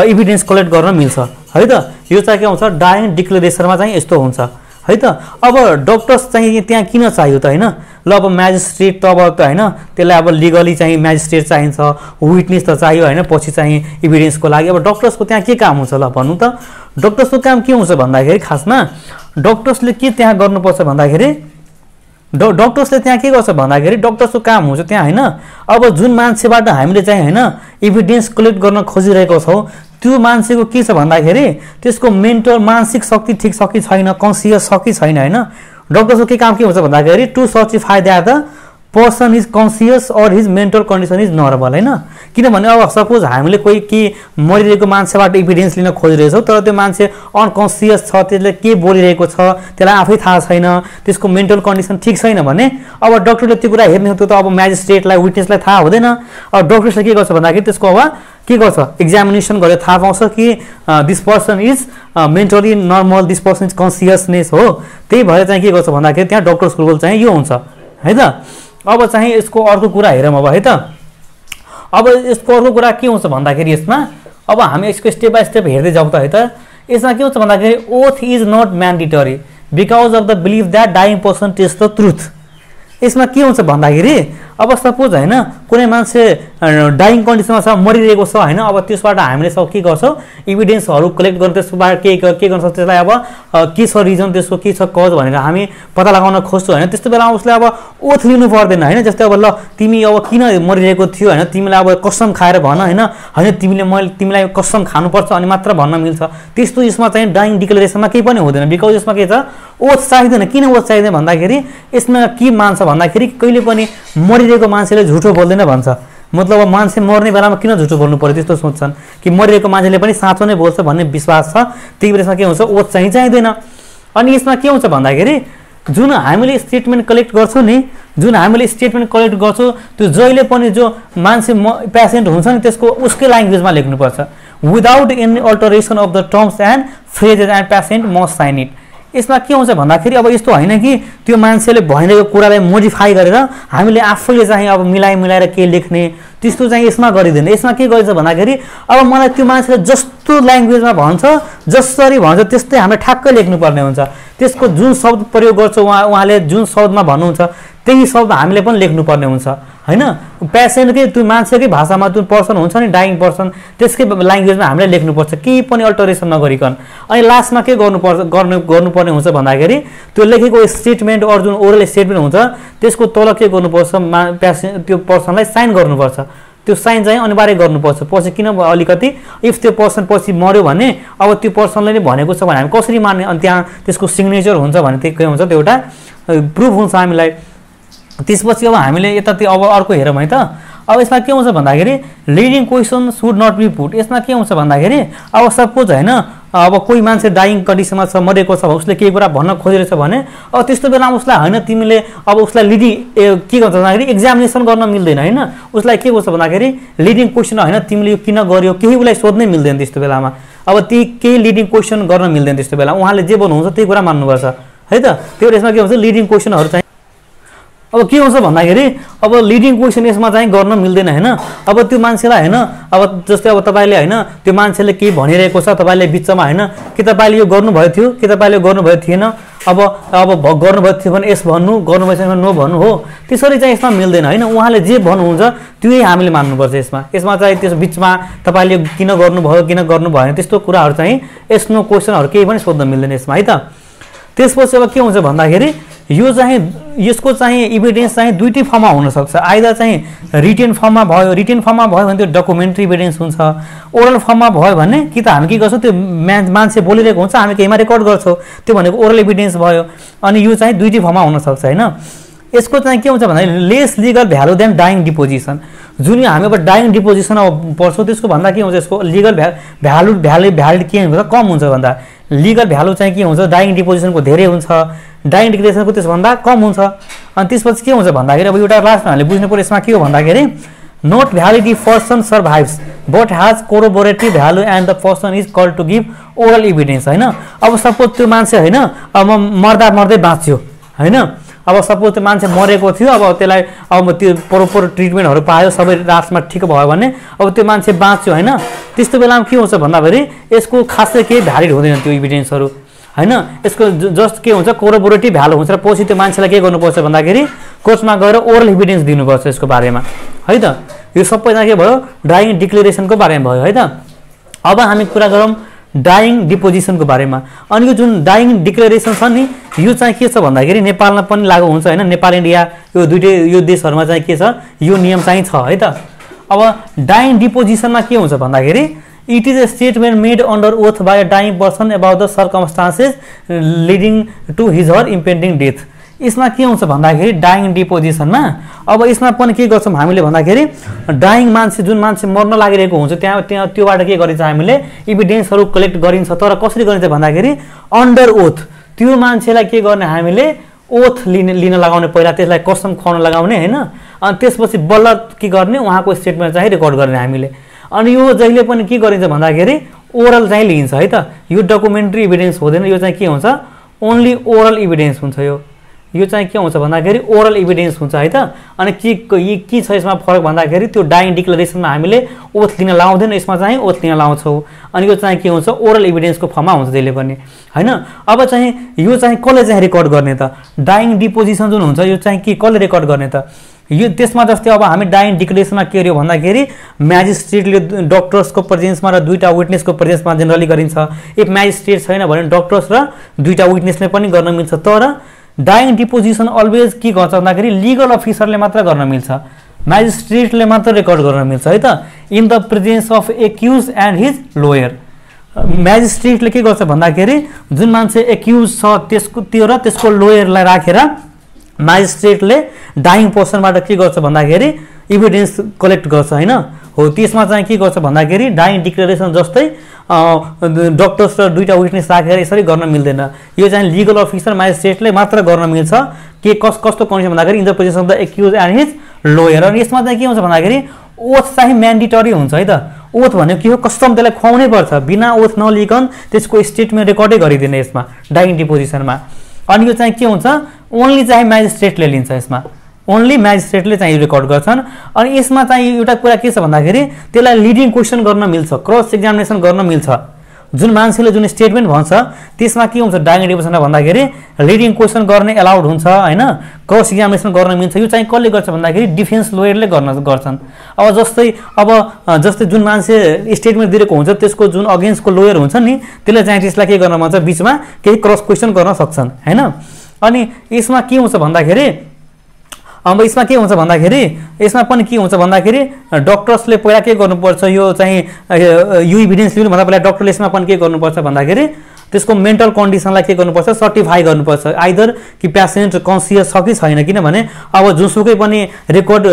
इभिडेन्स कलेक्ट गर्न मिल्छ है त। यो चाहिँ के हुन्छ डाइङ डिक्लेरेसनमा चाहिँ यस्तो हुन्छ है त। अब डक्टर्स चाहिँ त्यहाँ किन चाहियो त होइन, ल अब म्याजिस्ट्रेट त अब त होइन त्यसलाई अब लिगली चाहिँ म्याजिस्ट्रेट चाहिन्छ, विटनेस त चाहियो होइन पछि चाहिँ इभिडेन्सको लागि। अब डक्टर्सको त्यहाँ के काम हुन्छ ल भन्नु त। डक्टर्सको काम के हुन्छ भन्दाखेरि खासमा डक्टर्सले के त्यहाँ गर्नुपर्छ भन्दाखेरि डक्टर्सले त्यहाँ के गर्छ भन्दाखेरि डक्टर्सको काम हुन्छ त्यहाँ होइन अब जुन मान्छेबाट हामीले चाहिँ होइन इभिडेन्स कलेक्ट गर्न खोजिरहेको छौँ त्यो मान्छेको के छ भन्दाखेरि त्यसको मेन्टल मानसिक शक्ति ठिक छ कि छैन, कन्सियस छ कि छैन होइन। डक्टर्सको के काम के हुन्छ भन्दाखेरि to certify that the person is conscious or his mental condition is normal होइन। किनभने अब सपोज हामीले कोही के मरिरहेको मान्छेबाट इभिडेन्स लिन खोजिरहेछौँ तर त्यो मान्छे अनकन्सियस छ, त्यसले के बोलिरहेको छ त्यसलाई आफै थाहा छैन, त्यसको मेन्टल कन्डिसन ठिक छैन भने अब डक्टरले त्यो कुरा हेर्ने हो, त्यो त अब म्याजिस्ट्रेटलाई विटनेसलाई थाहा हुँदैन। अब डक्टरले के गर्छ भन्दाखेरि त्यसको अब के गर्छ एक्जामिनेसन गरेर थाहा पाउँछ कि this person is mentally normal, this person is consciousness हो। त्यही भएर चाहिँ के गर्छ भन्दाखेरि त्यहाँ डक्टर्सको रोल चाहिँ यो हुन्छ है त। अब चाहिँ यसको अर्को कुरा हेरौँ अब है त। अब यसको अर्को कुरा के हुन्छ भन्दाखेरि यसमा अब हामी यसको स्टेप बाई स्टेप हेर्दै जाउँ त है त। यसमा के हुन्छ भन्दाखेरि oath is not mandatory because of the believe that dying person tells the truth. यसमा के हुन्छ भन्दाखेरि अब सपोज होइन कुनै मान्छे डाइङ कन्डिसनमा छ, मरिरहेको छ होइन, अब त्यसबाट हामीले सब के गर्छौँ इभिडेन्सहरू कलेक्ट गरेर त्यसबाट के गर्न सक्छ त्यसलाई अब के छ रिजन, त्यसको के छ कज भनेर हामी पत्ता लगाउन खोज्छौँ होइन। त्यस्तो बेला उसले अब ओथ लिनु पर्दैन होइन। जस्तै अब ल तिमी अब किन मरिरहेको थियो होइन, तिमीलाई अब कसम खाएर भन होइन, तिमीलाई कसम खानुपर्छ अनि मात्र भन्न मिल्छ, त्यस्तो यसमा चाहिँ डाइङ डिक्लेरेसनमा केही पनि हुँदैन। बिकज यसमा के छ ओथ चाहिँदैन। किन ओथ चाहिँदैन भन्दाखेरि यसमा के मान्छ भन्दाखेरि कहिले पनि मरिरहेको मान्छेले झुठो बोल्दैन भन्छ। मतलब अब मान्छे मर्ने बेलामा किन झुठो बोल्नु पर्यो त्यस्तो सोच्छन् कि मरिरहेको मान्छेले पनि साँचो नै बोल्छ भन्ने विश्वास छ। त्यही भएर यसमा के हुन्छ ओथ चाहिँ चाहिँदैन। अनि यसमा के हुन्छ भन्दाखेरि जुन हामीले स्टेटमेन्ट कलेक्ट गर्छौँ नि, जुन हामीले स्टेटमेन्ट कलेक्ट गर्छौँ त्यो जहिले पनि जो मान्छे पेसेन्ट हुन्छ नि त्यसको उसकै ल्याङ्ग्वेजमा लेख्नुपर्छ without any alteration of the terms and phrases and patient must sign it. यसमा के हुन्छ भन्दाखेरि अब यस्तो होइन कि त्यो मान्छेले भनिरहेको कुरालाई मोडिफाई गरेर हामीले आफैले चाहिँ अब मिलाएर के लेख्ने त्यस्तो चाहिँ यसमा गरिँदैन। यसमा के गरिन्छ भन्दाखेरि अब मलाई त्यो मान्छेले जस्तो ल्याङ्ग्वेजमा भन्छ जसरी भन्छ त्यस्तै हामीले ठ्याक्कै लेख्नुपर्ने हुन्छ। त्यसको जुन शब्द प्रयोग गर्छ उहाँले जुन शब्दमा भन्नुहुन्छ त्यही शब्द हामीले पनि लेख्नुपर्ने हुन्छ होइन। पेसेन्टकै त्यो मान्छेकै भाषामा त्यो पर्सन हुन्छ नि डाइङ पर्सन त्यसकै ल्याङ्ग्वेजमा हामीले लेख्नुपर्छ केही पनि अल्टरेसन नगरिकन। अनि लास्टमा के गर्नुपर्ने हुन्छ भन्दाखेरि त्यो लेखेको स्टेटमेन्ट अरू जुन ओरल स्टेटमेन्ट हुन्छ त्यसको तल के गर्नुपर्छ त्यो पर्सनलाई साइन गर्नुपर्छ। त्यो साइन चाहिँ अनिवार्य गर्नुपर्छ। पछि किन अलिकति इफ त्यो पर्सन पछि मऱ्यो भने अब त्यो पर्सनले नै भनेको छ भने हामी कसरी मान्ने, अनि त्यहाँ त्यसको सिग्नेचर हुन्छ भने त्यो के हुन्छ त्यो एउटा प्रुफ हुन्छ हामीलाई। त्यसपछि अब हामीले यतातिर अब अर्को हेरौँ है त। अब यसमा के हुन्छ भन्दाखेरि leading question should not be put. यसमा के हुन्छ भन्दाखेरि अब सपोज होइन अब कोही मान्छे डाइङ कन्डिसनमा छ मरेको छ उसले केही कुरा भन्न खोजिरहेछ भने अब त्यस्तो बेला उसलाई होइन तिमीले अब उसलाई लिडिङ के गर्छ भन्दाखेरि एक्जामिनेसन गर्न मिल्दैन होइन। उसलाई के गर्छ भन्दाखेरि लिडिङ क्वेसन होइन तिमीले यो किन गर्यो केही उसलाई सोध्नै मिल्दैन त्यस्तो बेलामा। अब ती केही लिडिङ क्वेसन गर्न मिल्दैन त्यस्तो बेला उहाँले जे भन्नुहुन्छ त्यही कुरा मान्नुपर्छ है त। त्यो यसमा के हुन्छ लिडिङ क्वेसनहरू चाहिँ अब के हुन्छ भन्दाखेरि अब लिडिङ क्वेसन यसमा चाहिँ गर्न मिल्दैन होइन। अब त्यो मान्छेलाई होइन अब जस्तै अब तपाईँले होइन त्यो मान्छेले केही भनिरहेको छ तपाईँले बिचमा होइन कि तपाईँले यो गर्नुभएको थियो कि तपाईँले गर्नुभएको थिएन, अब गर्नुभएको थियो भने यस भन्नु, गर्नुभएको छैन भने नो भन्नु हो। त्यसरी चाहिँ यसमा मिल्दैन होइन। उहाँले जे भन्नुहुन्छ त्यही हामीले मान्नुपर्छ यसमा। यसमा चाहिँ त्यस बिचमा तपाईँले किन गर्नुभयो किन गर्नु भएन त्यस्तो कुराहरू चाहिँ यस नो क्वेसनहरू केही पनि सोध्न मिल्दैन यसमा है त। त्यसपछि अब के हुन्छ भन्दाखेरि यो चाहिँ यसको चाहिँ इभिडेन्स चाहिँ दुईटै फर्ममा हुनसक्छ। आइदर चाहिँ रिटेन फर्ममा भयो, रिटेन फर्ममा भयो भने त्यो डकुमेन्ट्री इभिडेन्स हुन्छ, ओरल फर्ममा भयो भने कि त हामी के गर्छौँ त्यो मान्छे बोलिरहेको हुन्छ हामी केहीमा रेकर्ड गर्छौँ त्यो भनेको ओरल इभिडेन्स भयो। अनि यो चाहिँ दुईटै फर्ममा हुनसक्छ होइन। यसको चाहिँ के हुन्छ भन्दाखेरि less legal value than dying deposition. जुन हामी अब डाइङ डिपोजिसन अब पढ्छौँ त्यसको भन्दा के हुन्छ यसको लिगल भ्यालिड के हुन्छ कम हुन्छ भन्दा लिगल भ्यालु चाहिँ के हुन्छ डाइङ डिपोजिसनको धेरै हुन्छ, डाइङ डिक्लेरेसनको त्यसभन्दा कम हुन्छ। अनि त्यसपछि के हुन्छ भन्दाखेरि अब एउटा लास्टमा हामीले बुझ्नु पर्यो यसमा के हो भन्दाखेरि not valid if person survives but has corroborative value and the person is called to give oral evidence होइन। अब सपोज त्यो मान्छे होइन अब मर्दै बाँच्यो होइन। अब सपोज त्यो मान्छे मरेको थियो अब त्यसलाई अब त्यो प्रोपर ट्रिटमेन्टहरू पायो सबै लास्टमा ठिक भयो भने अब त्यो मान्छे बाँच्यो होइन। त्यस्तो बेलामा के हुन्छ भन्दाखेरि यसको खासै केही भ्यालिड हुँदैन त्यो इभिडेन्सहरू होइन। यसको जस्ट के हुन्छ कोरोबोरेटिभ भ्यालु हुन्छ र पछि त्यो मान्छेलाई के गर्नुपर्छ भन्दाखेरि कोर्टमा गएर ओरल इभिडेन्स दिनुपर्छ यसको बारेमा है त। यो सबैजना के भयो डाइङ डिक्लेरेसनको बारेमा भयो है त। अब हामी कुरा गरौँ डाइङ डिपोजिसनको बारेमा। अनि यो जुन डाइङ डिक्लेरेसन छ नि यो चाहिँ के छ भन्दाखेरि नेपालमा पनि लागू हुन्छ होइन। नेपाल इन्डिया यो दुईटै यो देशहरूमा चाहिँ के छ यो नियम चाहिँ छ है त। अब डाइङ डिपोजिसनमा के हुन्छ भन्दाखेरि it is a statement made under oath by a dying person about the circumstances leading to his her impending death. यसमा के हुन्छ भन्दाखेरि डाइङ डिपोजिसनमा अब यसमा पनि के गर्छौँ हामीले भन्दाखेरि डाइङ मान्छे जुन मान्छे मर्न लागिरहेको हुन्छ त्यहाँ त्योबाट के गरिन्छ हामीले इभिडेन्सहरू कलेक्ट गरिन्छ। तर कसरी गरिन्छ भन्दाखेरि अन्डर ओथ त्यो मान्छेलाई के गर्ने हामीले ओथ लिन लगाउने, पहिला त्यसलाई कसम खुवाउन लगाउने होइन, अनि त्यसपछि बल्ल के गर्ने उहाँको स्टेटमेन्ट चाहिँ रेकर्ड गर्ने हामीले। अनि यो जहिले पनि के गरिन्छ भन्दाखेरि ओरल चाहिँ लिइन्छ है त, यो डकुमेन्ट्री इभिडेन्स हुँदैन, यो चाहिँ के हुन्छ ओन्ली ओरल इभिडेन्स हुन्छ। यो चाहिँ के हुन्छ भन्दाखेरि ओरल इभिडेन्स हुन्छ है त। अनि के छ यसमा फरक भन्दाखेरि त्यो डाइङ डिक्लेरेसनमा हामीले ओथ लिन लाउँदैन, यसमा चाहिँ ओथ लिन लाउँछौँ। अनि यो चाहिँ के हुन्छ ओरल इभिडेन्सको फर्ममा हुन्छ जहिले पनि होइन। अब चाहिँ यो चाहिँ कसले चाहिँ रेकर्ड गर्ने त, डाइङ डिपोजिसन जुन हुन्छ यो चाहिँ के कसले रेकर्ड गर्ने त, यो त्यसमा जस्तै अब हामी डाइङ डिक्लेरेसनमा के गर्यो भन्दाखेरि म्याजिस्ट्रेटले डक्टर्सको प्रेजेन्समा र 2टा विटनेसको प्रेजेन्समा जेनरली गरिन्छ। इफ म्याजिस्ट्रेट छैन भने डक्टर्स र 2टा विटनेसले पनि गर्न मिल्छ। तर डाइङ डिपोजिसन अलवेज के गर्छ भन्दाखेरि लिगल अफिसरले मात्र गर्न मिल्छ, म्याजिस्ट्रेटले मात्र रेकर्ड गर्न मिल्छ है त, in the presence of accused and his lawyer. म्याजिस्ट्रेटले के गर्छ भन्दाखेरि जुन मान्छे एक्युज छ त्यो र त्यसको लोयरलाई राखेर म्याजिस्ट्रेटले डाइङ पर्सनबाट के गर्छ भन्दाखेरि इभिडेन्स कलेक्ट गर्छ होइन। हो त्यसमा चाहिँ के गर्छ भन्दाखेरि डाइङ डिक्लेरेसन जस्तै डक्टर्स र 2टा विटनेस राखेर यसरी गर्न मिल्दैन, यो चाहिँ लिगल अफिसर म्याजिस्ट्रेटले मात्र गर्न मिल्छ। के कस्तो कन्डिसन भन्दाखेरि in the presence of the accuse and his lower. अनि यसमा चाहिँ के हुन्छ भन्दाखेरि ओथ चाहिँ म्यान्डेटरी हुन्छ है त। ओथ भनेको के हो, कस्टम त्यसलाई खुवाउनै पर्छ, बिना ओथ नलिकन त्यसको स्टेटमेन्ट रेकर्डै गरिदिने यसमा डाइङ डिपोजिसनमा। अनि यो चाहिँ के हुन्छ ओन्ली चाहिँ म्याजिस्ट्रेटले लिन्छ, यसमा ओन्ली म्याजिस्ट्रेटले चाहिँ रेकर्ड गर्छन्। अनि यसमा चाहिँ एउटा कुरा के छ भन्दाखेरि त्यसलाई लिडिङ क्वेसन गर्न मिल्छ, क्रस एक्जामिनेसन गर्न मिल्छ। जुन मान्छेले जुन स्टेटमेन्ट भन्छ त्यसमा के हुन्छ डाइङ डिपोजिसनमा भन्दाखेरि लिडिङ क्वेसन गर्ने एलाउड हुन्छ होइन, क्रस एक्जामिनेसन गर्न मिल्छ। यो चाहिँ कसले गर्छ भन्दाखेरि डिफेन्स लोयरले गर्छन्। अब जस्तै जुन मान्छे स्टेटमेन्ट दिएको हुन्छ त्यसको जुन अगेन्स्टको लोयर हुन्छ नि त्यसले चाहिँ त्यसलाई के गर्न भन्छ बिचमा केही क्रस क्वेसन गर्न सक्छन् होइन। अनि यसमा के हुन्छ भन्दाखेरि अब यसमा के हुन्छ भन्दाखेरि यसमा पनि के हुन्छ भन्दाखेरि डक्टर्सले पहिला के गर्नुपर्छ, यो चाहिँ यो इभिडेन्स लिनुभन्दा पहिला डक्टरले यसमा पनि के गर्नुपर्छ भन्दाखेरि त्यसको मेन्टल कन्डिसनलाई के गर्नुपर्छ सर्टिफाई गर्नुपर्छ, आइदर कि पेसेन्ट कन्सियस छ कि छैन। किनभने अब जुनसुकै पनि रेकर्ड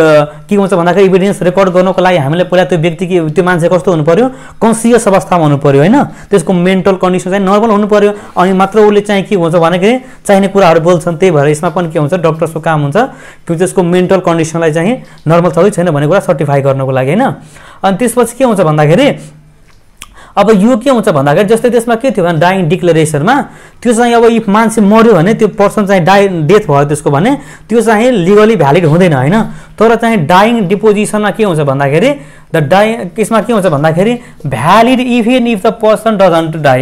के हुन्छ भन्दाखेरि इभिडेन्स रेकर्ड गर्नको लागि हामीले पहिला त्यो व्यक्ति त्यो मान्छे कस्तो हुनु पर्यो, कन्सियस अवस्थामा हुनु पर्यो होइन, त्यसको मेन्टल कन्डिसन चाहिँ नर्मल हुनु पर्यो। अनि मात्र उसले चाहिँ के हुन्छ भन्दाखेरि चाहिने कुराहरू बोल्छन्। त्यही भएर यसमा पनि के हुन्छ डक्टर्सको काम हुन्छ कि त्यसको मेन्टल कन्डिसनलाई चाहिँ नर्मल छ कि छैन भन्ने कुरा सर्टिफाई गर्नको लागि होइन। अनि त्यसपछि के हुन्छ भन्दाखेरि अब यो के हुन्छ भन्दाखेरि जस्तै त्यसमा के थियो भने डाइङ डिक्लेरेसनमा त्यो चाहिँ अब इफ मान्छे मर्यो भने त्यो पर्सन चाहिँ डेथ भयो त्यसको भने त्यो चाहिँ लिगली भ्यालिड हुँदैन होइन। तर चाहिँ डाइङ डिपोजिसनमा के हुन्छ भन्दाखेरि यसमा के हुन्छ भन्दाखेरि valid even if the person doesn't die.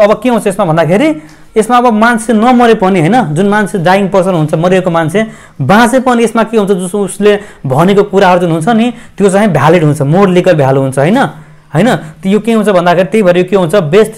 अब के हुन्छ यसमा भन्दाखेरि यसमा अब मान्छे नमरे पनि होइन, जुन मान्छे डाइङ पर्सन हुन्छ मरेको मान्छे बाँचे पनि यसमा के हुन्छ उसले भनेको कुराहरू जुन हुन्छ नि त्यो चाहिँ भ्यालिड हुन्छ, मोर लिगल भ्यालु हुन्छ होइन। यो के हुन्छ भन्दाखेरि त्यही भएर यो के हुन्छ best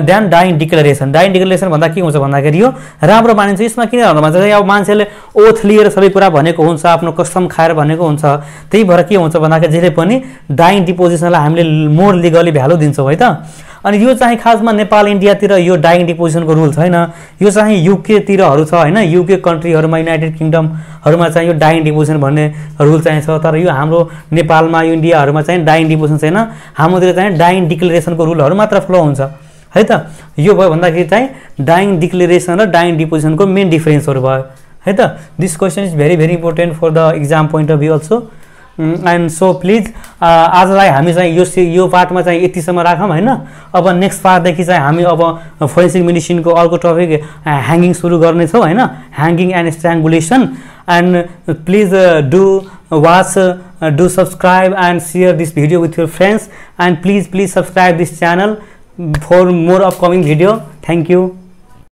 than dying declaration. Dying declaration भन्दा के हुन्छ भन्दाखेरि यो राम्रो मानिन्छ। यसमा किन भन्छ अब मान्छेले ओथ लिएर सबै कुरा भनेको हुन्छ, आफ्नो कस्टम खाएर भनेको हुन्छ। त्यही भएर के हुन्छ भन्दाखेरि जहिले पनि डाइङ डिपोजिसनलाई हामीले मोर लिगली भ्यालु दिन्छौँ है त। अनि यो चाहिँ खासमा नेपाल इन्डियातिर यो डाइङ डिपोजिसनको रुल छैन, यो चाहिँ युकेतिरहरू छ होइन, युके कन्ट्रीहरूमा युनाइटेड किङडमहरूमा चाहिँ यो डाइङ डिपोजिसन भन्ने रुल चाहिँ छ। तर यो हाम्रो नेपालमा इन्डियाहरूमा चाहिँ डाइङ डिपोजिसन छैन, हाम्रोतिर चाहिँ डाइङ डिक्लेरेसनको रुलहरू मात्र फ्लो हुन्छ है त। यो भयो भन्दाखेरि चाहिँ डाइङ डिक्लेरेसन र डाइङ डिपोजिसनको मेन डिफरेन्सहरू भयो है त। This question is very very important for the exam point of view also. And so please आजलाई हामी चाहिँ यो पार्टमा चाहिँ यतिसम्म राखौँ होइन। अब नेक्स्ट पार्टदेखि चाहिँ हामी अब फोरेन्सिक मेडिसिनको अर्को टपिक ह्याङ्गिङ सुरु गर्नेछौँ होइन, hanging and strangulation. And please do subscribe and share this video with your friends, and please subscribe this channel for more upcoming video. Thank you.